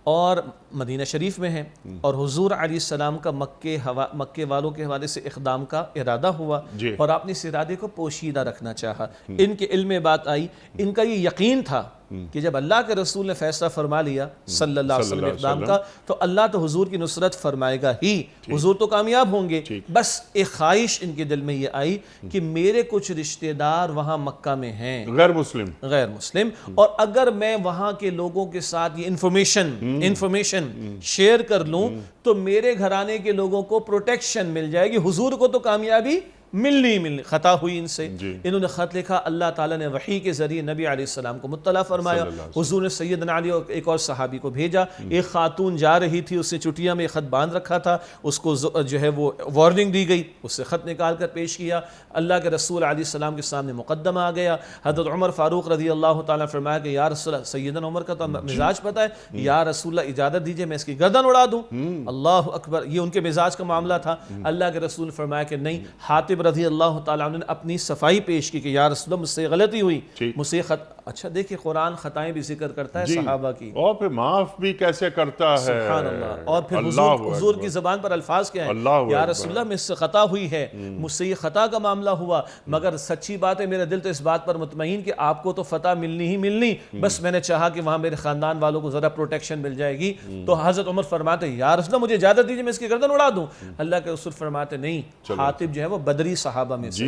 اور مدینہ شریف میں ہیں، اور حضور علیہ السلام کا مکے والوں کے حوالے سے اقدام کا ارادہ ہوا، اور آپ نے اس ارادے کو پوشیدہ رکھنا چاہا۔ ان کے علم میں بات آئی، ان کا یہ یقین تھا کہ جب اللہ کے رسول نے فیصلہ فرما لیا صلی اللہ علیہ وسلم اقدام کا، تو اللہ تو حضور کی نصرت فرمائے گا ہی، حضور تو کامیاب ہوں گے۔ بس ایک خواہش ان کے دل میں یہ آئی کہ میرے کچھ رشتہ دار وہاں مکہ میں ہیں، غیر مسلم، اور اگر میں وہاں کے لوگوں کے ساتھ یہ انفارمیشن شیئر کر لوں تو میرے گھرانے کے لوگوں کو پروٹیکشن مل جائے گی، حضور کو تو کامیابی ملنی خطا ہوئی ان سے۔ انہوں نے خط لکھا، اللہ تعالیٰ نے وحی کے ذریعے نبی علیہ السلام کو مطلع فرمایا، حضور نے سیدنا علی اور ایک اور صحابی کو بھیجا۔ ایک خاتون جا رہی تھی، اس نے چٹیا میں خط باندھ رکھا تھا، اس کو جو ہے وہ وارننگ دی گئی، اس سے خط نکال کر پیش کیا۔ اللہ کے رسول علیہ السلام کے سامنے مقدمہ آ گیا، حضرت عمر فاروق رضی اللہ تعالیٰ فرمایا کہ یا رسول اللہ، سیدنا عمر کا تو مزاج پتہ ہے، یا رسول اللہ اجازت دیجئے میں اس کی گردن اڑا دوں۔ اللہ اکبر، یہ ان کے مزاج کا معاملہ تھا۔ اللہ کے رسول فرمایا کہ نہیں، حاتب رضی اللہ تعالیٰ عنہ نے اپنی صفائی پیش کی کہ یا رسول اللہ مجھ سے غلطی ہوئی، مجھ سے اچھا دیکھیں قرآن خطائیں بھی ذکر کرتا ہے صحابہ کی، اور پھر معاف بھی کیسے کرتا ہے، سبحان اللہ۔ اور پھر حضور کی زبان پر الفاظ کیا ہیں، یا رسول اللہ مجھ سے خطا ہوئی ہے، مجھ سے یہ خطا کا معاملہ ہوا، مگر سچی بات ہے میرا دل تو اس بات پر مطمئن کہ آپ کو تو فتح ملنی ہی ملنی، بس میں نے چاہا کہ وہاں میرے خاندان والوں کو ذرا پروٹیکشن مل جائے گی۔ تو حضرت عمر فرماتے یا رسول اللہ مجھے اجازت دیجیے میں اس کی گردن اڑا دوں۔ اللہ کے رسول فرماتے نہیں، حاتب جو ہے وہ بدری صحابہ میں سے،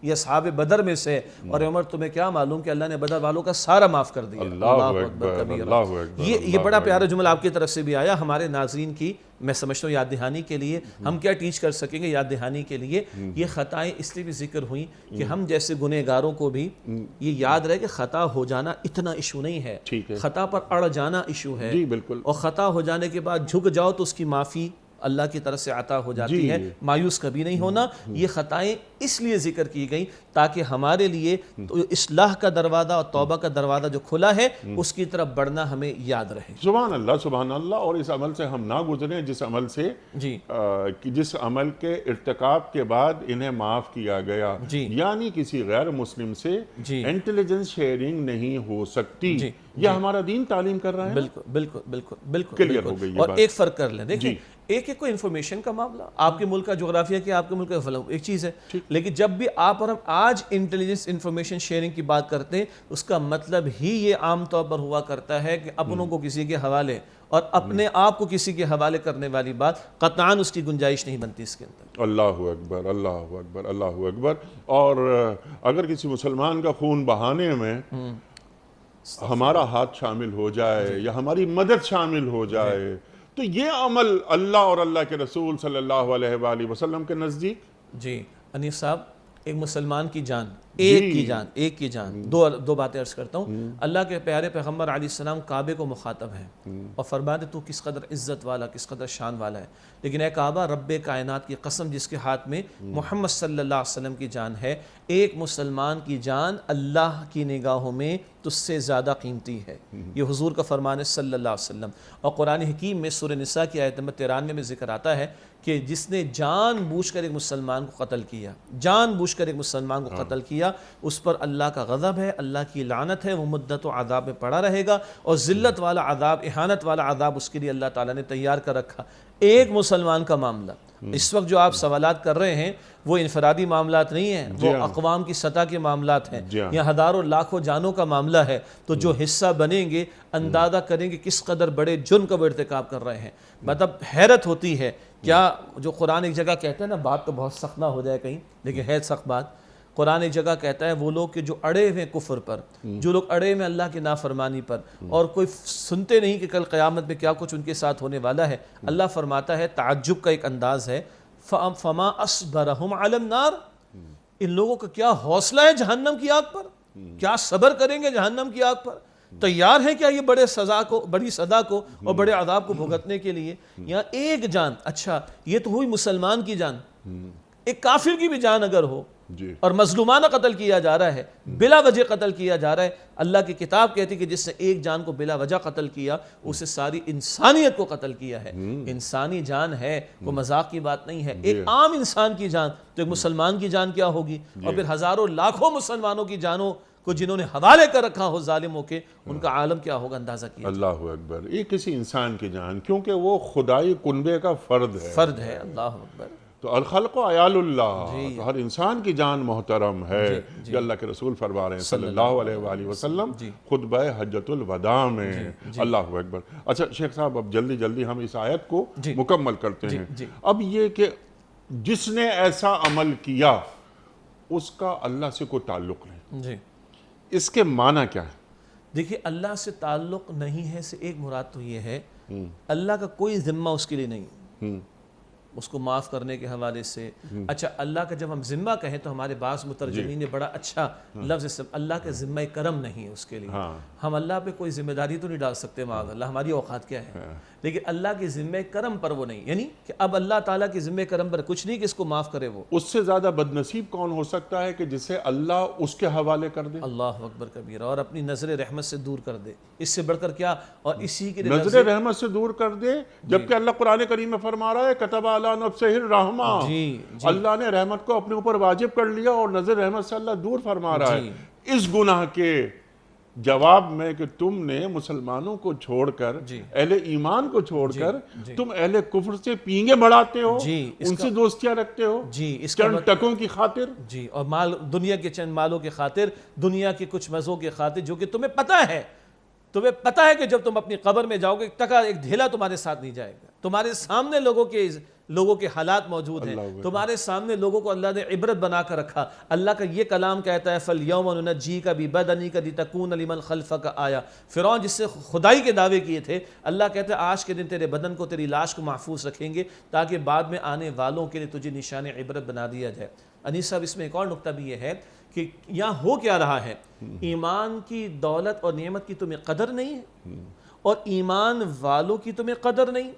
یہ اصحاب بدر میں سے، اور عمر تمہیں کیا معلوم کہ اللہ نے بدر والوں کا سارا معاف کر دیا۔ اللہ اکبر کبیرہ۔ یہ بڑا پیارا جملہ آپ کی طرف سے بھی آیا، ہمارے ناظرین کی میں سمجھتا ہوں یاد دہانی کے لیے ہم کیا ٹیچ کر سکیں گے، یاد دہانی کے لیے یہ خطائیں اس لیے بھی ذکر ہوئیں کہ ہم جیسے گنہگاروں کو بھی یہ یاد رہے کہ خطا ہو جانا اتنا ایشو نہیں ہے، خطا پر اڑ جانا ایشو ہے، اور خطا ہو جانے کے بعد جھک جاؤ تو اس کی معافی اللہ کی طرف سے عطا ہو جاتی ہے، مایوس کبھی نہیں ہونا۔ یہ خطائیں اس لیے ذکر کی گئی تاکہ ہمارے لیے اصلاح کا دروازہ اور توبہ کا دروازہ جو کھلا ہے اس کی طرف بڑھنا ہمیں یاد رہے۔ سبحان اللہ سبحان اللہ۔ اور اس عمل سے ہم نہ گزریں جس عمل سے جس عمل کے ارتکاب کے بعد انہیں معاف کیا گیا، یعنی کسی غیر مسلم سے انٹیلیجنس شیئرنگ نہیں ہو سکتی، یہ ہمارا دین تعلیم کر رہا ہے۔ بالکل بالکل بالکل بالکل کلیئر ہو گئی۔ اور ایک فرق کر لیں، دیکھیں ایک کوئی انفارمیشن کا معاملہ، آپ کے ملک کا جغرافیہ کیا، آپ کے ملک کا ایک چیز ہے، لیکن جب بھی آپ اور ہم آج انٹیلیجنس انفارمیشن شیئرنگ کی بات کرتے ہیں اس کا مطلب ہی یہ عام طور پر ہوا کرتا ہے کہ اپنوں کو کسی کے حوالے اور اپنے آپ کو کسی کے حوالے کرنے والی بات قطعاً اس کی گنجائش نہیں بنتی اس کے اندر۔ اللہ اکبر اللہ اکبر اللہ اکبر۔ اور اگر کسی مسلمان کا خون بہانے میں ہمارا ہاتھ شامل ہو جائے یا ہماری مدد شامل ہو جائے تو یہ عمل اللہ اور اللہ کے رسول صلی اللہ علیہ وآلہ وسلم کے نزدیک جی انیس صاحب ایک مسلمان کی جان، ایک کی جان، دو باتیں عرض کرتا ہوں۔ اللہ کے پیارے پیغمبر علیہ السلام کعبے کو مخاطب ہیں اور فرماتے تو کس قدر عزت والا، کس قدر شان والا ہے، لیکن اے کعبہ رب کائنات کی قسم جس کے ہاتھ میں محمد صلی اللہ علیہ وسلم کی جان ہے، ایک مسلمان کی جان اللہ کی نگاہوں میں تجھ سے زیادہ قیمتی ہے، یہ حضور کا فرمان ہے صلی اللہ علیہ وسلم۔ اور قرآن حکیم میں سورہ نساء کی آیت نمبر 93 میں ذکر آتا ہے کہ جس نے جان بوجھ کر ایک مسلمان کو قتل کیا، جان بوجھ کر ایک مسلمان کو قتل کیا، اس پر اللہ کا غضب ہے، اللہ کی لعنت ہے، وہ مدت و عذاب میں پڑا رہے گا، اور ذلت والا عذاب، اہانت والا عذاب اس کے لیے اللہ تعالیٰ نے تیار کر رکھا۔ ایک مسلمان کا معاملہ، اس وقت جو آپ سوالات کر رہے ہیں وہ انفرادی معاملات نہیں ہیں، وہ اقوام کی سطح کے معاملات ہیں، یا ہزاروں لاکھوں جانوں کا معاملہ ہے، تو جو حصہ بنیں گے اندازہ کریں گے کس قدر بڑے جرم کا وہ ارتکاب کر رہے ہیں۔ مطلب حیرت ہوتی ہے، کیا جو قرآن ایک جگہ کہتے ہیں نا، بات تو بہت سخت نہ ہو جائے کہیں لیکن ہے سخت بات، قرآن ایک جگہ کہتا ہے وہ لوگ کہ جو اڑے ہوئے کفر پر، جو لوگ اڑے ہوئے اللہ کی نافرمانی پر، اور کوئی سنتے نہیں کہ کل قیامت میں کیا کچھ ان کے ساتھ ہونے والا ہے، اللہ فرماتا ہے، تعجب کا ایک انداز ہے، فَمَا أَصْبَرَهُمْ عَلَى النَّارِ، ان لوگوں کا کیا حوصلہ ہے جہنم کی آگ پر، کیا صبر کریں گے جہنم کی آگ پر، تیار ہیں کیا یہ بڑی سزا کو اور بڑے عذاب کو بھگتنے کے لیے۔ یہاں ایک جان، اچھا یہ تو ہوئی مسلمان کی جان، ایک کافر کی بھی جان اگر ہو اور مظلومانہ قتل کیا جا رہا ہے، بلا وجہ قتل کیا جا رہا ہے، اللہ کی کتاب کہتی کہ جس نے ایک جان کو بلا وجہ قتل کیا اسے ساری انسانیت کو قتل کیا ہے۔ انسانی جان ہے، وہ مذاق کی بات نہیں ہے، ایک عام انسان کی جان، تو ایک مسلمان کی جان کیا ہوگی، اور پھر ہزاروں لاکھوں مسلمانوں کی جانوں کو جنہوں نے حوالے کر رکھا ہو ظالموں کے، ان کا عالم کیا ہوگا اندازہ کیا اللہ اکبر. یہ کسی انسان کی جان، کیونکہ وہ خدائی کنبے کا فرد ہے. فرد ہے. اللہ اکبر. تو الخلق و عیال اللہ، تو ہر انسان کی جان محترم ہے. جو اللہ کے رسول فرما رہے ہیں صلی اللہ علیہ وآلہ وسلم خطبہ حجۃ الوداع میں. اللہ اکبر. اچھا شیخ صاحب، اب جلدی جلدی ہم اس آیت کو مکمل کرتے ہیں. اب یہ کہ جس نے ایسا عمل کیا اس کا اللہ سے کوئی تعلق نہیں، جی. اس کے معنی کیا ہے؟ دیکھیے، اللہ سے تعلق نہیں ہے سے ایک مراد تو یہ ہے اللہ کا کوئی ذمہ اس کے لیے نہیں، اس کو معاف کرنے کے حوالے سے. اچھا، اللہ کا جب ہم ذمہ کہیں تو ہمارے بعض مترجمین نے بڑا اچھا لفظ، اللہ کا ذمہ کرم نہیں ہے اس کے لیے. ہم اللہ پہ کوئی ذمہ داری تو نہیں ڈال سکتے، معاذ اللہ، ہماری اوقات کیا ہے، لیکن اللہ کے ذمہ کرم پر وہ نہیں، یعنی کہ اب اللہ تعالیٰ کے ذمہ کرم پر کچھ نہیں کہ اس کو معاف کرے. وہ اس سے زیادہ بد نصیب کون ہو سکتا ہے کہ جسے اللہ اس کے حوالے کر دے؟ اللہ اکبر کبیرہ. اور اپنی نظر رحمت سے دور کر دے، اس سے بڑھ کر کیا؟ اور اسی کے نظر رحمت سے دور کر دے، جبکہ اللہ قرآن کریم میں فرما رہا ہے کتب علی نفسہ الرحمہ. اللہ نے رحمت کو اپنے اوپر واجب کر لیا اور نظر رحمت سے اللہ دور فرما رہا ہے. اس گناہ کے جواب میں کہ تم نے مسلمانوں کو چھوڑ کر، اہل ایمان کو چھوڑ کر تم اہل کفر سے پینگے بڑھاتے ہو، ان سے دوستیاں رکھتے ہو چند ٹکوں کی خاطر، اور مال، دنیا کے چند مالوں کی خاطر، دنیا کے کچھ مزوں کی خاطر، جو کہ تمہیں پتہ ہے کہ جب تم اپنی قبر میں جاؤ گے ٹکا ایک ڈھیلا تمہارے ساتھ نہیں جائے گا. تمہارے سامنے لوگوں کے حالات موجود ہیں، تمہارے سامنے لوگوں کو اللہ نے عبرت بنا کر رکھا. اللہ کا یہ کلام کہتا ہے فَالْيَوْمَ نُنَجِّيكَ بِبَدَنِكَ لِتَكُونَ لِمَنْ خَلْفَكَ آیَةً. فرعون جس سے خدائی کے دعوے کیے تھے، اللہ کہتا ہے آج کے دن تیرے بدن کو، تیری لاش کو محفوظ رکھیں گے تاکہ بعد میں آنے والوں کے لیے تجھے نشان عبرت بنا دیا جائے. انیس صاحب، اس میں ایک اور نقطہ بھی یہ ہے کہ یہاں ہو کیا رہا ہے، ایمان کی دولت اور نعمت کی تمہیں قدر نہیں ہے، اور ایمان والوں کی تمہیں قدر نہیں،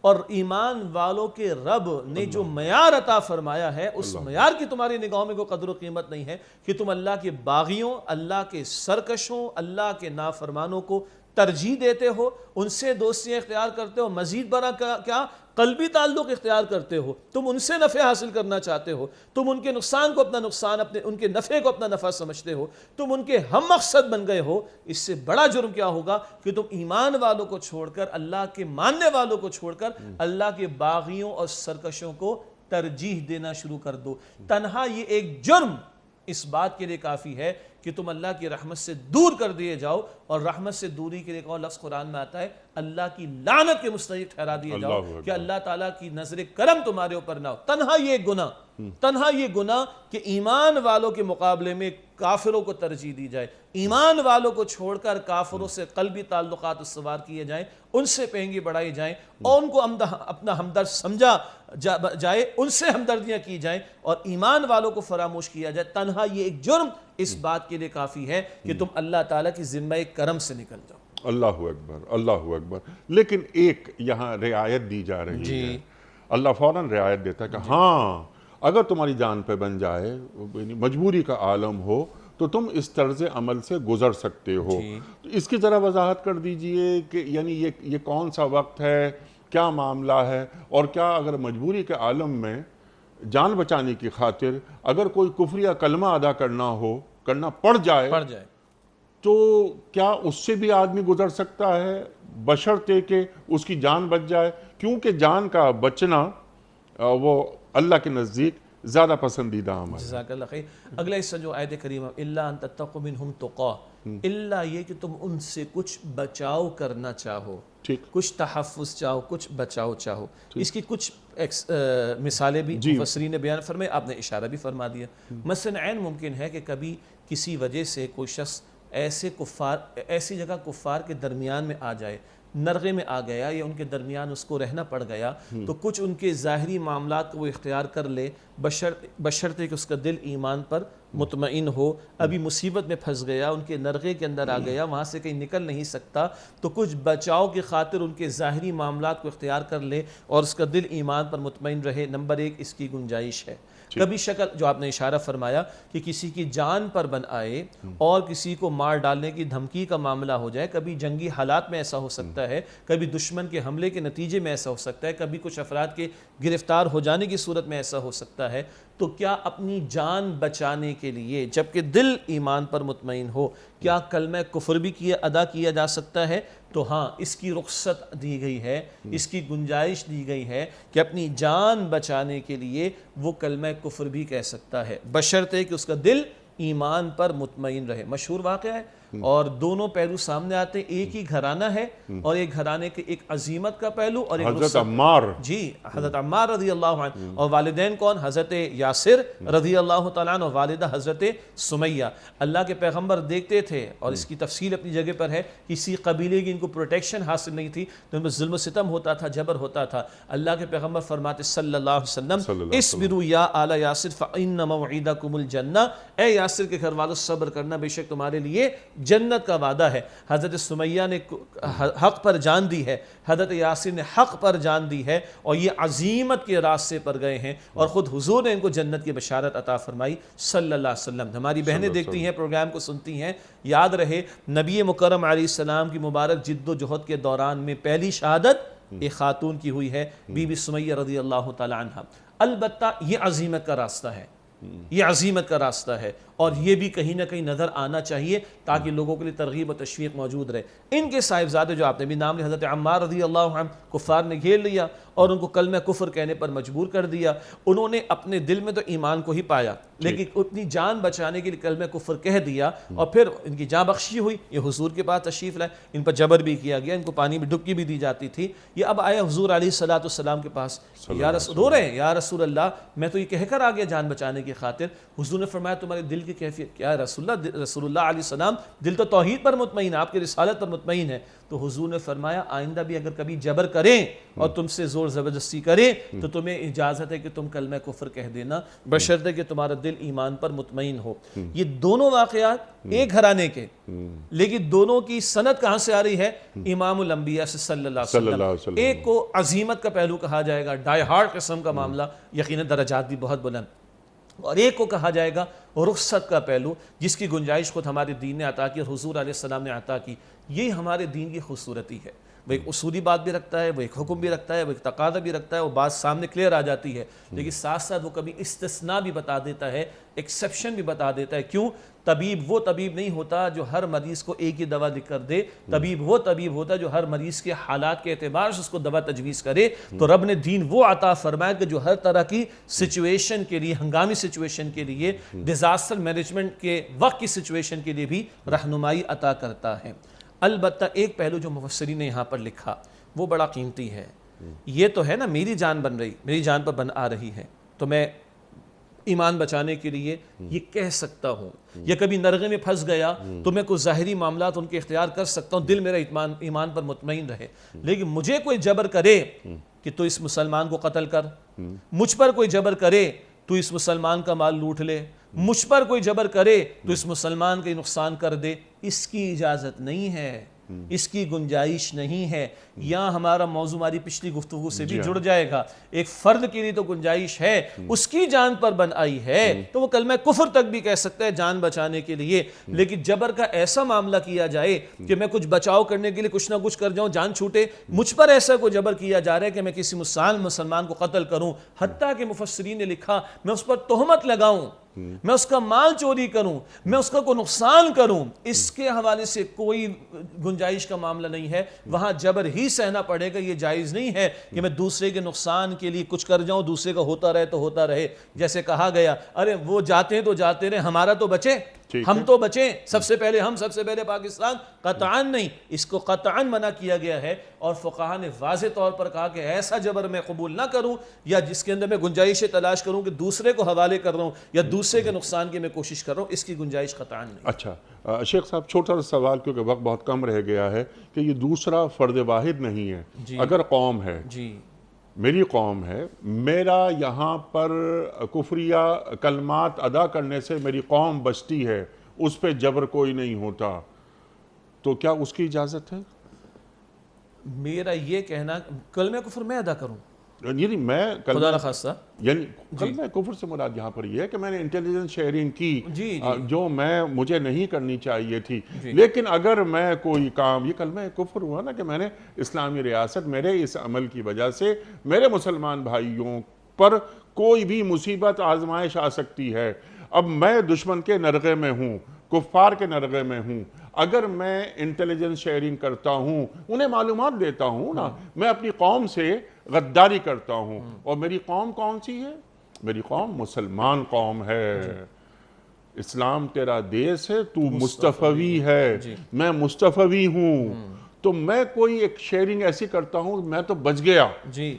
اور ایمان والوں کے رب نے جو معیار عطا فرمایا ہے اس معیار کی تمہاری نگاہوں میں کوئی قدر و قیمت نہیں ہے کہ تم اللہ کے باغیوں، اللہ کے سرکشوں، اللہ کے نافرمانوں کو ترجیح دیتے ہو، ان سے دوستیاں اختیار کرتے ہو، مزید بڑا کیا قلبی تعلق اختیار کرتے ہو، تم ان سے نفع حاصل کرنا چاہتے ہو، تم ان کے نقصان کو اپنا نقصان، ان کے نفع کو اپنا نفع سمجھتے ہو، تم ان کے ہم مقصد بن گئے ہو. اس سے بڑا جرم کیا ہوگا کہ تم ایمان والوں کو چھوڑ کر، اللہ کے ماننے والوں کو چھوڑ کر اللہ کے باغیوں اور سرکشوں کو ترجیح دینا شروع کر دو. تنہا یہ ایک جرم اس بات کے لیے کافی ہے کہ تم اللہ کی رحمت سے دور کر دیے جاؤ، اور رحمت سے دوری کے لیے ایک اور لفظ قرآن میں آتا ہے اللہ کی لعنت کے مستحق ٹھہرا دیے جاؤ کہ اللہ تعالیٰ کی نظر کرم تمہارے اوپر نہ ہو. تنہا یہ گناہ کہ ایمان والوں کے مقابلے میں کافروں کو ترجیح دی جائے، ایمان والوں کو چھوڑ کر کافروں سے قلبی تعلقات استوار کیے جائیں، ان سے پینگی بڑھائی جائیں، اور ان کو اپنا ہمدرد سمجھا جائے، ان سے ہمدردیاں کی جائیں، اور ایمان والوں کو فراموش کیا جائے. تنہا یہ ایک جرم اس بات کے لیے کافی ہے کہ تم اللہ تعالیٰ کی ذمہ کرم سے نکل جاؤ. اللہ اکبر، اللہ اکبر. لیکن ایک یہاں رعایت دی جا رہی ہے، اللہ فوراً رعایت دیتا ہے کہ ہاں اگر تمہاری جان پہ بن جائے، مجبوری کا عالم ہو، تو تم اس طرز عمل سے گزر سکتے ہو. تو اس کی ذرا وضاحت کر دیجئے کہ یعنی یہ کون سا وقت ہے، کیا معاملہ ہے، اور کیا اگر مجبوری کے عالم میں جان بچانے کی خاطر اگر کوئی کفر یا کلمہ ادا کرنا پڑ جائے تو کیا اس سے بھی آدمی گزر سکتا ہے بشرطے کہ اس کی جان بچ جائے؟ کیونکہ جان کا بچنا وہ اللہ کے نزدیک زیادہ پسندیدہ عمل ہے. جزاک اللہ خیر. اگلا حصہ جو آیت کریمہ الا ان تتقوا منہم تقا، الا یہ کہ تم ان سے کچھ بچاؤ کرنا چاہو، کچھ تحفظ چاہو، کچھ بچاؤ چاہو. اس کی کچھ مثالیں بھی مفسرین نے بیان فرمائے، آپ نے اشارہ بھی فرما دیا. مثلا عین ممکن ہے کہ کبھی کسی وجہ سے کوئی شخص ایسی جگہ کفار کے درمیان میں آ جائے، نرغے میں آ گیا، یا ان کے درمیان اس کو رہنا پڑ گیا، تو کچھ ان کے ظاہری معاملات کو وہ اختیار کر لے، بشرطے کہ اس کا دل ایمان پر مطمئن ہو. ابھی مصیبت میں پھنس گیا، ان کے نرغے کے اندر آ گیا، وہاں سے کہیں نکل نہیں سکتا، تو کچھ بچاؤ کی خاطر ان کے ظاہری معاملات کو اختیار کر لے اور اس کا دل ایمان پر مطمئن رہے. نمبر ایک اس کی گنجائش ہے. کبھی شکل جو آپ نے اشارہ فرمایا کہ کسی کی جان پر بن آئے اور کسی کو مار ڈالنے کی دھمکی کا معاملہ ہو جائے، کبھی جنگی حالات میں ایسا ہو سکتا ہے، کبھی دشمن کے حملے کے نتیجے میں ایسا ہو سکتا ہے، کبھی کچھ افراد کے گرفتار ہو جانے کی صورت میں ایسا ہو سکتا ہے، تو کیا اپنی جان بچانے کے لیے جبکہ دل ایمان پر مطمئن ہو کیا کلمہ کفر بھی ادا کیا جا سکتا ہے؟ تو ہاں، اس کی رخصت دی گئی ہے، اس کی گنجائش دی گئی ہے کہ اپنی جان بچانے کے لیے وہ کلمہ کفر بھی کہہ سکتا ہے، بشرطے کہ اس کا دل ایمان پر مطمئن رہے۔ مشہور واقعہ ہے اور دونوں پہلو سامنے آتے ہیں، ایک ہی گھرانہ ہے اور ایک گھرانے کے ایک عظیمت کا پہلو اور ایک حضرت عمار، جی حضرت عمار رضی اللہ عنہ، اور والدین کون؟ حضرت یاسر رضی اللہ تعالیٰ عنہ اور والدہ حضرت سمیہ۔ اللہ کے پیغمبر دیکھتے تھے، اور اس کی تفصیل اپنی جگہ پر ہے، کسی قبیلے کی ان کو پروٹیکشن حاصل نہیں تھی تو ان پر ظلم و ستم ہوتا تھا، جبر ہوتا تھا۔ اللہ کے پیغمبر فرماتے صلی اللہ علیہ وسلم اصبروا یا آل یاسر فإن موعدکم الجنہ، اے یاسر کے گھر والوں صبر کرنا، بے شک تمہارے لیے جنت کا وعدہ ہے۔ حضرت سمیہ نے حق پر جان دی ہے، حضرت یاسر نے حق پر جان دی ہے، اور یہ عظیمت کے راستے پر گئے ہیں، اور خود حضور نے ان کو جنت کی بشارت عطا فرمائی صلی اللہ علیہ وسلم۔ ہماری بہنیں دیکھتی ہیں، پروگرام کو سنتی ہیں، یاد رہے نبی مکرم علیہ السلام کی مبارک جد و جہد کے دوران میں پہلی شہادت ایک خاتون کی ہوئی ہے، بی بی سمیہ رضی اللہ تعالی عنہ۔ البتہ یہ عظیمت کا راستہ ہے، یہ عظیمت کا راستہ ہے، اور یہ بھی کہیں نہ کہیں نظر آنا چاہیے تاکہ لوگوں کے لیے ترغیب و تشویق موجود رہے۔ ان کے صاحبزادے جو آپ نے بھی نام لیا، حضرت عمار رضی اللہ عنہ، کفار نے گھیر لیا اور ان کو کلمہ کفر کہنے پر مجبور کر دیا۔ انہوں نے اپنے دل میں تو ایمان کو ہی پایا، لیکن اپنی جان بچانے کے لیے کلمہ کفر کہہ دیا، اور پھر ان کی جان بخشی ہوئی، یہ حضور کے پاس تشریف لائے، ان پر جبر بھی کیا گیا، ان کو پانی میں ڈبکی بھی دی جاتی تھی۔ یہ اب آئے حضور علیہ السلام کے پاس، یا رسول رو رہے ہیں، یا رسول اللہ میں تو یہ کہہ کر آ گیا جان بچانے کی خاطر۔ حضور نے فرمایا تمہارے دل کی کیفیت کیا ہے؟ رسول اللہ علیہ السلام دل تو توحید پر مطمئن ہے، آپ کی رسالت پر مطمئن ہے۔ تو حضور نے فرمایا آئندہ بھی اگر کبھی جبر کریں اور تم سے زور زبردستی کریں تو تمہیں اجازت ہے کہ تم کلمہ کفر کہہ دینا، بشرطے کہ تمہارا دل ایمان پر مطمئن ہو۔ یہ دونوں واقعات ایک گھرانے کے، لیکن دونوں کی سند کہاں سے آ رہی ہے؟ امام الانبیاء سے صلی اللہ علیہ وسلم۔ ایک کو عظیمت کا پہلو کہا جائے گا، ڈائی ہارڈ قسم کا معاملہ، یقیناً درجات بھی بہت بلند، اور ایک کو کہا جائے گا رخصت کا پہلو، جس کی گنجائش خود ہمارے دین نے عطا کی اور حضور علیہ السلام نے عطا کی۔ یہ ہمارے دین کی خوبصورتی ہے، وہ ایک اصولی بات بھی رکھتا ہے، وہ ایک حکم بھی رکھتا ہے، وہ ایک تقاضا بھی رکھتا ہے، وہ بات سامنے کلیئر آ جاتی ہے، لیکن ساتھ ساتھ وہ کبھی استثناء بھی بتا دیتا ہے، ایکسیپشن بھی بتا دیتا ہے۔ کیوں؟ طبیب وہ طبیب نہیں ہوتا جو ہر مریض کو ایک ہی دوا لکھ کر دے، طبیب وہ طبیب ہوتا جو ہر مریض کے حالات کے اعتبار سے اس کو دوا تجویز کرے۔ تو رب نے دین وہ عطا فرمایا کہ جو ہر طرح کی سچویشن کے لیے، ہنگامی سچویشن کے لیے، ڈیزاسٹر مینجمنٹ کے وقت کی سچویشن کے لیے بھی رہنمائی عطا کرتا ہے۔ البتہ ایک پہلو جو مفسرین نے یہاں پر لکھا وہ بڑا قیمتی ہے۔ یہ تو ہے نا میری جان بن رہی، میری جان پر بن آ رہی ہے، تو میں ایمان بچانے کے لیے یہ کہہ سکتا ہوں، یا کبھی نرغے میں پھنس گیا تو میں کوئی ظاہری معاملات ان کے اختیار کر سکتا ہوں، دل میرا ایمان پر مطمئن رہے۔ لیکن مجھے کوئی جبر کرے کہ تو اس مسلمان کو قتل کر، مجھ پر کوئی جبر کرے تو اس مسلمان کا مال لوٹ لے، مجھ پر کوئی جبر کرے تو اس مسلمان کا نقصان کر دے، اس کی اجازت نہیں ہے، اس کی گنجائش نہیں ہے۔ یہاں ہمارا موضوع ہماری پچھلی گفتگو سے بھی جڑ جائے گا۔ ایک فرد کے لیے تو گنجائش ہے، اس کی جان پر بن آئی ہے تو وہ کلمہ کفر تک بھی کہہ سکتا ہے جان بچانے کے لیے۔ لیکن جبر کا ایسا معاملہ کیا جائے کہ میں کچھ بچاؤ کرنے کے لیے کچھ نہ کچھ کر جاؤں، جان چھوٹے، مجھ پر ایسا کوئی جبر کیا جا رہا ہے کہ میں کسی مسلمان کو قتل کروں، حتیٰ کہ مفسرین نے لکھا میں اس پر تہمت لگاؤں، میں اس کا مال چوری کروں، میں اس کا کوئی نقصان کروں، اس کے حوالے سے کوئی گنجائش کا معاملہ نہیں ہے۔ وہاں جبر ہی سہنا پڑے گا۔ یہ جائز نہیں ہے کہ میں دوسرے کے نقصان کے لیے کچھ کر جاؤں، دوسرے کا ہوتا رہے تو ہوتا رہے۔ جیسے کہا گیا ارے وہ جاتے ہیں تو جاتے رہے، ہمارا تو بچے، ہم تو بچیں، سب سے پہلے ہم، سب سے پہلے پاکستان، قطعاً نہیں، اس کو قطعاً منع کیا گیا ہے۔ اور فقہاء نے واضح طور پر کہا کہ ایسا جبر میں قبول نہ کروں یا جس کے اندر میں گنجائشیں تلاش کروں کہ دوسرے کو حوالے کر رہا ہوں یا دوسرے کے نقصان کی میں کوشش کر رہا ہوں، اس کی گنجائش قطعاً نہیں۔ اچھا شیخ صاحب، چھوٹا سا سوال کیونکہ وقت بہت کم رہ گیا ہے کہ یہ دوسرا فرد واحد نہیں ہے، اگر قوم ہے، میری قوم ہے، میرا یہاں پر کفریہ کلمات ادا کرنے سے میری قوم بچتی ہے، اس پہ جبر کوئی نہیں ہوتا، تو کیا اس کی اجازت ہے؟ میرا یہ کہنا کلمہ کفر میں ادا کروں، یعنی میں خدا نخواستہ، یعنی کلمہ کفر سے مراد یہاں پر یہ ہے کہ میں نے انٹیلیجنس شیئرنگ کی جو مجھے نہیں کرنی چاہیے تھی، لیکن اگر میں کوئی کام، یہ کلمہ کفر ہوا نا کہ میں نے اسلامی ریاست، میرے اس عمل کی وجہ سے میرے مسلمان بھائیوں پر کوئی بھی مصیبت آزمائش آ سکتی ہے. اب میں دشمن کے نرغے میں ہوں, کفار کے نرغے میں ہوں. اگر میں انٹیلیجنس شیئرنگ کرتا ہوں, انہیں معلومات دیتا ہوں نا, میں اپنی قوم سے غداری کرتا ہوں. اور میری قوم کون سی ہے؟ میری قوم مسلمان قوم ہے. اسلام تیرا دیس ہے, تو مصطفی ہے, میں مصطفی ہوں. تو میں کوئی ایک شیئرنگ ایسی کرتا ہوں, میں تو بچ گیا. جی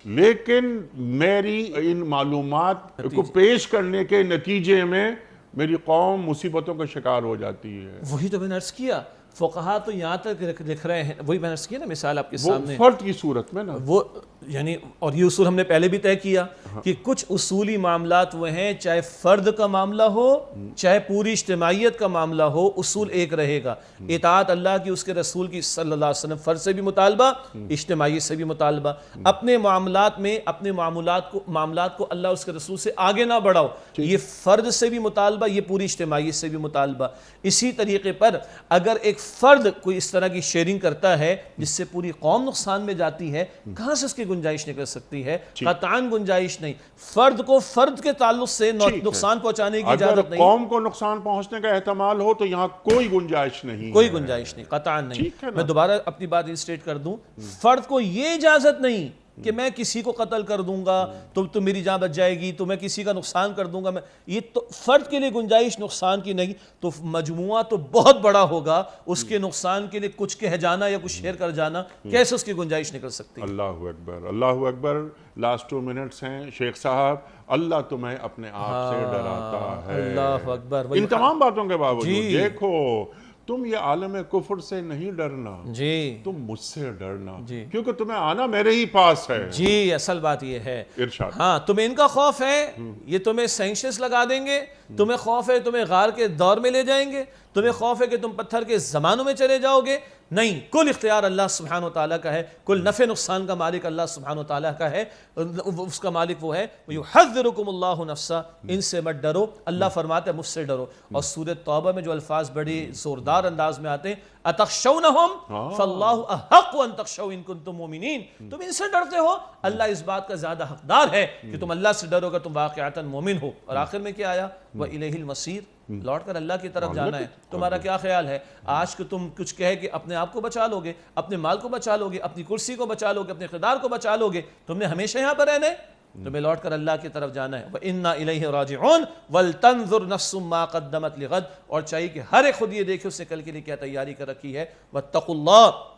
لیکن میری ان معلومات کو پیش کرنے کے نتیجے میں میری قوم مصیبتوں کا شکار ہو جاتی ہے. وہی تو میں نے عرض کیا, فقہا تو یہاں تک لکھ رہے ہیں, وہی میں نے عرض کیا نا مثال آپ کے وہ سامنے, فرد کی صورت میں نا, وہ یعنی, اور یہ اصول ہم نے پہلے بھی طے کیا کہ کچھ اصولی معاملات وہ ہیں, چاہے فرد کا معاملہ ہو چاہے پوری اجتماعیت کا معاملہ ہو, اصول ایک رہے گا. اطاعت اللہ کی, اس کے رسول کی صلی اللہ علیہ وسلم, فرد سے بھی مطالبہ, اجتماعیت سے بھی مطالبہ. اپنے معاملات میں اپنے معاملات کو اللہ اس کے رسول سے آگے نہ بڑھاؤ, یہ فرد سے بھی مطالبہ, یہ پوری اجتماعیت سے بھی مطالبہ. اسی طریقے پر اگر ایک فرد کوئی اس طرح کی شیئرنگ کرتا ہے جس سے پوری قوم نقصان میں جاتی ہے, کہاں سے اس کی گنجائش نکل سکتی ہے؟ قطعاً گنجائش نہیں. فرد کو فرد کے تعلق سے نقصان پہنچانے کی اجازت نہیں. اگر قوم کو نقصان پہنچنے کا احتمال ہو تو یہاں کوئی گنجائش نہیں, کوئی گنجائش نہیں, قطعاً نہیں. میں دوبارہ اپنی بات انسٹیٹ کر دوں, فرد کو یہ اجازت نہیں کہ میں کسی کو قتل کر دوں گا تو میری جان بچ جائے گی, تو میں کسی کا نقصان کر دوں گا. یہ تو فرد کے لیے گنجائش نقصان کی نہیں, تو مجموعہ تو بہت بڑا ہوگا, اس کے نقصان کے لیے کچھ کہہ جانا یا کچھ شیئر کر جانا, کیسے اس کی گنجائش نکل سکتی ہے؟ اللہ اکبر, اللہ اکبر. لاسٹ 2 منٹس ہیں شیخ صاحب. اللہ تمہیں اپنے آپ سے ڈراتا ہے. اللہ اکبر. ان تمام باتوں کے باوجود دیکھو, تم یہ عالم کفر سے نہیں ڈرنا, جی تم مجھ سے ڈرنا, کیونکہ تمہیں آنا میرے ہی پاس ہے. جی اصل بات یہ ہے. ارشاد. ہاں, تمہیں ان کا خوف ہے, یہ تمہیں سینکشنز لگا دیں گے, تمہیں خوف ہے تمہیں غار کے دور میں لے جائیں گے, تمہیں خوف ہے کہ تم پتھر کے زمانوں میں چلے جاؤ گے. نہیں, کل اختیار اللہ سبحانہ وتعالیٰ کا ہے, کل نفع نقصان کا مالک اللہ سبحانہ وتعالیٰ کا ہے, اس کا مالک وہ ہے. وَيُحَذِّرُكُمُ اللَّهُ نَفْسَ, ان سے مت ڈرو, اللہ فرماتا ہے مجھ سے ڈرو. اور سورۃ توبہ میں جو الفاظ بڑی زوردار انداز میں آتے ہیں, أَتَخْشَوْنَهُمْ فَاللَّهُ أَحَقُّ أَن تَخْشَوْا إِن كُنتُم مُؤْمِنِينَ. تم ان سے ڈرتے ہو, اللہ اس بات کا زیادہ حقدار ہے کہ تم اللہ سے ڈرو اگر تم واقعتاً مومن ہو. اور آخر میں کیا آیا؟ وَإِلَيْهِ الْمَصِيرُ, لوٹ کر اللہ کی طرف جانا ہے. تمہارا کیا خیال ہے آج کہ تم کچھ کہہ کے اپنے آپ کو بچا لو گے, اپنے مال کو بچا لو گے, اپنی کرسی کو بچا لو گے, اپنے اقتدار کو بچا لو گے؟ تم نے ہمیشہ یہاں پر رہنا ہے, تمہیں لوٹ کر اللہ کی طرف جانا ہے. وَإِنَّا إِلَيْهِ رَاجِعُونَ وَلْتَنظُرْ نَفْسٌ مَا قَدَّمَتْ لِغَدٍ, اور چاہیے کہ ہر ایک خود یہ دیکھے اس نے کل کے لیے کیا تیاری کر رکھی ہے. وَاتَّقُوا اللَّهَ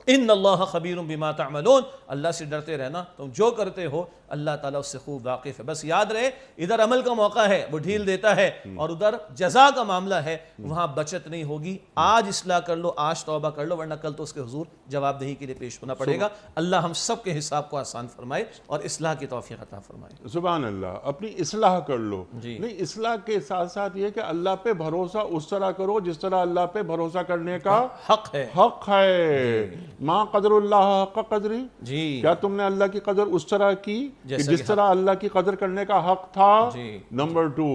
ان اللہ خبیر بما تعملون, اللہ سے ڈرتے رہنا, تم جو کرتے ہو اللہ تعالیٰ اس سے خوب واقف ہے. بس یاد رہے, ادھر عمل کا موقع ہے وہ ڈھیل دیتا ہے, اور ادھر جزا کا معاملہ ہے وہاں بچت نہیں ہوگی. آج اصلاح کر لو, آج توبہ کر لو, ورنہ کل تو اس کے حضور جواب دہی کے لیے پیش ہونا پڑے گا. اللہ ہم سب کے حساب کو آسان فرمائے اور اصلاح کی توفیق عطا فرمائے. سبحان اللہ. اپنی اصلاح کر لو. نہیں, اصلاح کے ساتھ ساتھ یہ کہ اللہ پہ بھروسہ اس طرح کرو جس طرح اللہ پہ بھروسہ کرنے کا حق ہے. حق ہے. ما قدر اللہ حق قدری, جی کیا تم نے اللہ کی قدر اس طرح کی کہ جس طرح اللہ کی قدر کرنے کا حق تھا؟ نمبر 2,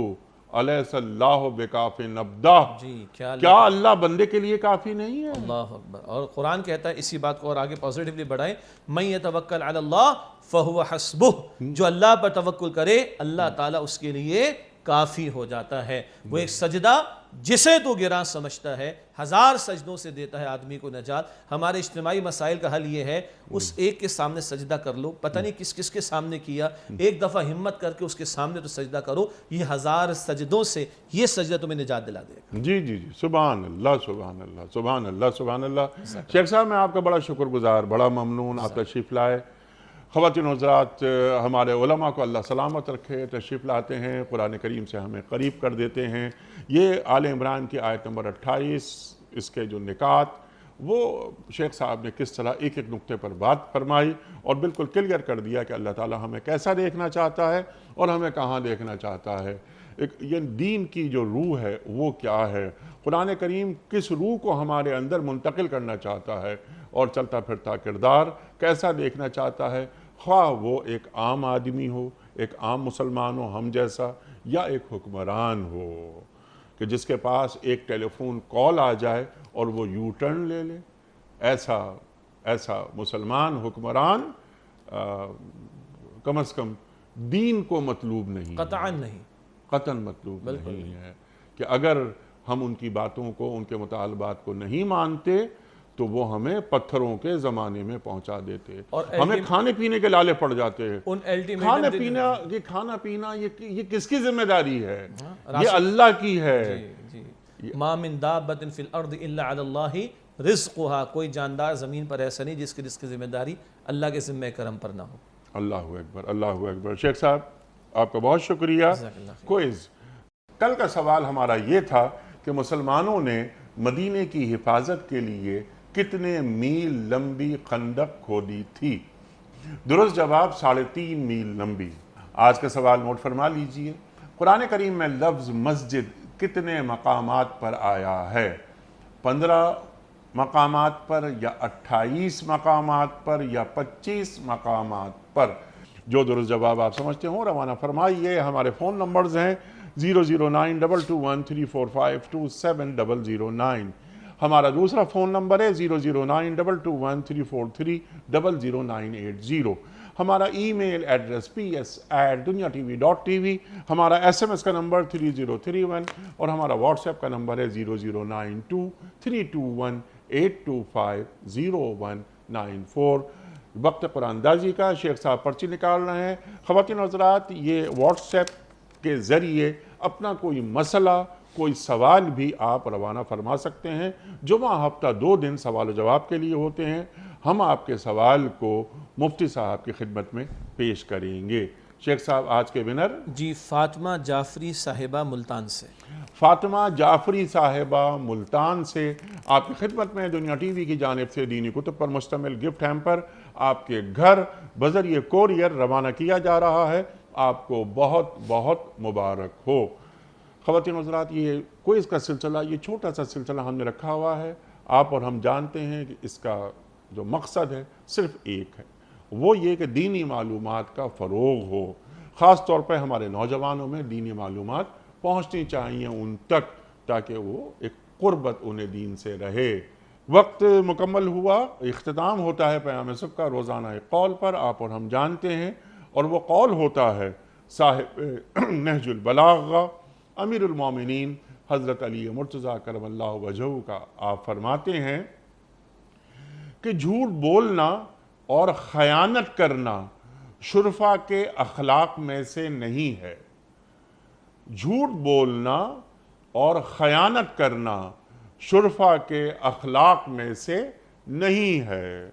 الیس اللہ بکاف عبدہ, جی کیا اللہ بندے کے لیے کافی نہیں ہے؟ اللہ اکبر. اور قرآن کہتا ہے اسی بات کو اور آگے پازیٹیولی بڑھائیں, من یتوکل علی اللہ فہو حسبہ, جو اللہ پر توکل کرے اللہ تعالیٰ اس کے لیے کافی ہو جاتا ہے. وہ ایک سجدہ جسے تو گراں سمجھتا ہے 1000 سجدوں سے دیتا ہے آدمی کو نجات. ہمارے اجتماعی مسائل کا حل یہ ہے, اس ایک کے سامنے سجدہ کر لو, پتہ نہیں کس کس کے سامنے کیا, ایک دفعہ ہمت کر کے اس کے سامنے تو سجدہ کرو, یہ 1000 سجدوں سے یہ سجدہ تمہیں نجات دلا دے گا. جی جی جی, سبحان اللہ سبحان اللہ سبحان اللہ سبحان اللہ. شیخ صاحب, میں آپ کا بڑا شکر گزار, بڑا ممنون, آپ تشریف لائے. خواتین و حضرات, ہمارے علماء کو اللہ سلامت رکھے, تشریف لاتے ہیں, قرآن کریم سے ہمیں قریب کر دیتے ہیں. یہ آل عمران کی آیت نمبر 28, اس کے جو نکات, وہ شیخ صاحب نے کس طرح ایک ایک نقطے پر بات فرمائی اور بالکل کلیئر کر دیا کہ اللہ تعالیٰ ہمیں کیسا دیکھنا چاہتا ہے اور ہمیں کہاں دیکھنا چاہتا ہے. یہ دین کی جو روح ہے وہ کیا ہے, قرآن کریم کس روح کو ہمارے اندر منتقل کرنا چاہتا ہے, اور چلتا پھرتا کردار کیسا دیکھنا چاہتا ہے, خواہ وہ ایک عام آدمی ہو, ایک عام مسلمان ہو ہم جیسا, یا ایک حکمران ہو کہ جس کے پاس ایک ٹیلی فون کال آ جائے اور وہ یو ٹرن لے لے. ایسا مسلمان حکمران کم از کم دین کو مطلوب نہیں، قطعاً نہیں، قطعاً مطلوب نہیں ہے کہ اگر ہم ان کی باتوں کو، ان کے مطالبات کو نہیں مانتے تو وہ ہمیں پتھروں کے زمانے میں پہنچا دیتے، اور ہمیں کھانے پینے کے لالے پڑ جاتے ہیں۔ ان الٹیمیٹم کھانا پینا یہ کس کی ذمہ داری ہے؟ یہ اللہ کی ہے۔ جی ما من دابۃ فی الارض الا علی اللہ رزقها، کوئی جاندار زمین پر ایسا نہیں جس کی رزق کی ذمہ داری اللہ کے ذمہ کرم پر نہ ہو۔ اللہ اکبر، اللہ اکبر۔ شیخ صاحب آپ کا بہت شکریہ۔ کوئز، کل کا سوال ہمارا یہ تھا کہ مسلمانوں نے مدینے کی حفاظت کے لیے کتنے میل لمبی خندق کھودی تھی؟ درست جواب 3.5 میل لمبی۔ آج کا سوال نوٹ فرما لیجئے، قرآن کریم میں لفظ مسجد کتنے مقامات پر آیا ہے؟ 15 مقامات پر یا 28 مقامات پر یا 25 مقامات پر؟ جو درست جواب آپ سمجھتے ہوں روانہ فرمائیے۔ ہمارے فون نمبرز ہیں 00922134527 ہمارا دوسرا فون نمبر ہے 009221343000980 ہمارا ای میل ایڈریس ps@dunyatv.tv ہمارا SMS کا نمبر 3031 اور ہمارا واٹس ایپ کا نمبر ہے 009232182509194۔ وقت قرآن اندازی کا، شیخ صاحب پرچی نکال رہے ہیں۔ خواتین و حضرات، یہ واٹس ایپ کے ذریعے اپنا کوئی مسئلہ، کوئی سوال بھی آپ روانہ فرما سکتے ہیں۔ جمعہ ہفتہ 2 دن سوال و جواب کے لیے ہوتے ہیں۔ ہم آپ کے سوال کو مفتی صاحب کی خدمت میں پیش کریں گے۔ شیخ صاحب آج کے ونر جی فاطمہ جعفری صاحبہ ملتان سے۔ فاطمہ جعفری صاحبہ ملتان سے آپ کی خدمت میں دنیا ٹی وی کی جانب سے دینی کتب پر مشتمل گفٹ ہیمپر آپ کے گھر بذریعہ کوریئر روانہ کیا جا رہا ہے۔ آپ کو بہت بہت مبارک ہو۔ خواتین و حضرات، یہ کوئز کا سلسلہ، یہ چھوٹا سا سلسلہ ہم نے رکھا ہوا ہے۔ آپ اور ہم جانتے ہیں کہ اس کا جو مقصد ہے صرف ایک ہے، وہ یہ کہ دینی معلومات کا فروغ ہو۔ خاص طور پہ ہمارے نوجوانوں میں دینی معلومات پہنچنی چاہیے ان تک، تاکہ وہ ایک قربت انہیں دین سے رہے۔ وقت مکمل ہوا، اختتام ہوتا ہے پیام صبح کا روزانہ ایک قول پر، آپ اور ہم جانتے ہیں، اور وہ قول ہوتا ہے صاحب نہج البلاغہ امیر المومنین حضرت علی مرتضیٰ کرم اللہ وجہہ کا۔ آپ فرماتے ہیں کہ جھوٹ بولنا اور خیانت کرنا شرفا کے اخلاق میں سے نہیں ہے۔ جھوٹ بولنا اور خیانت کرنا شرفا کے اخلاق میں سے نہیں ہے۔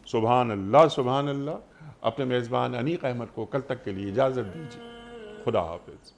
سبحان اللہ، سبحان اللہ۔ اپنے میزبان انیق احمد کو کل تک کے لیے اجازت دیجیے۔ خدا حافظ۔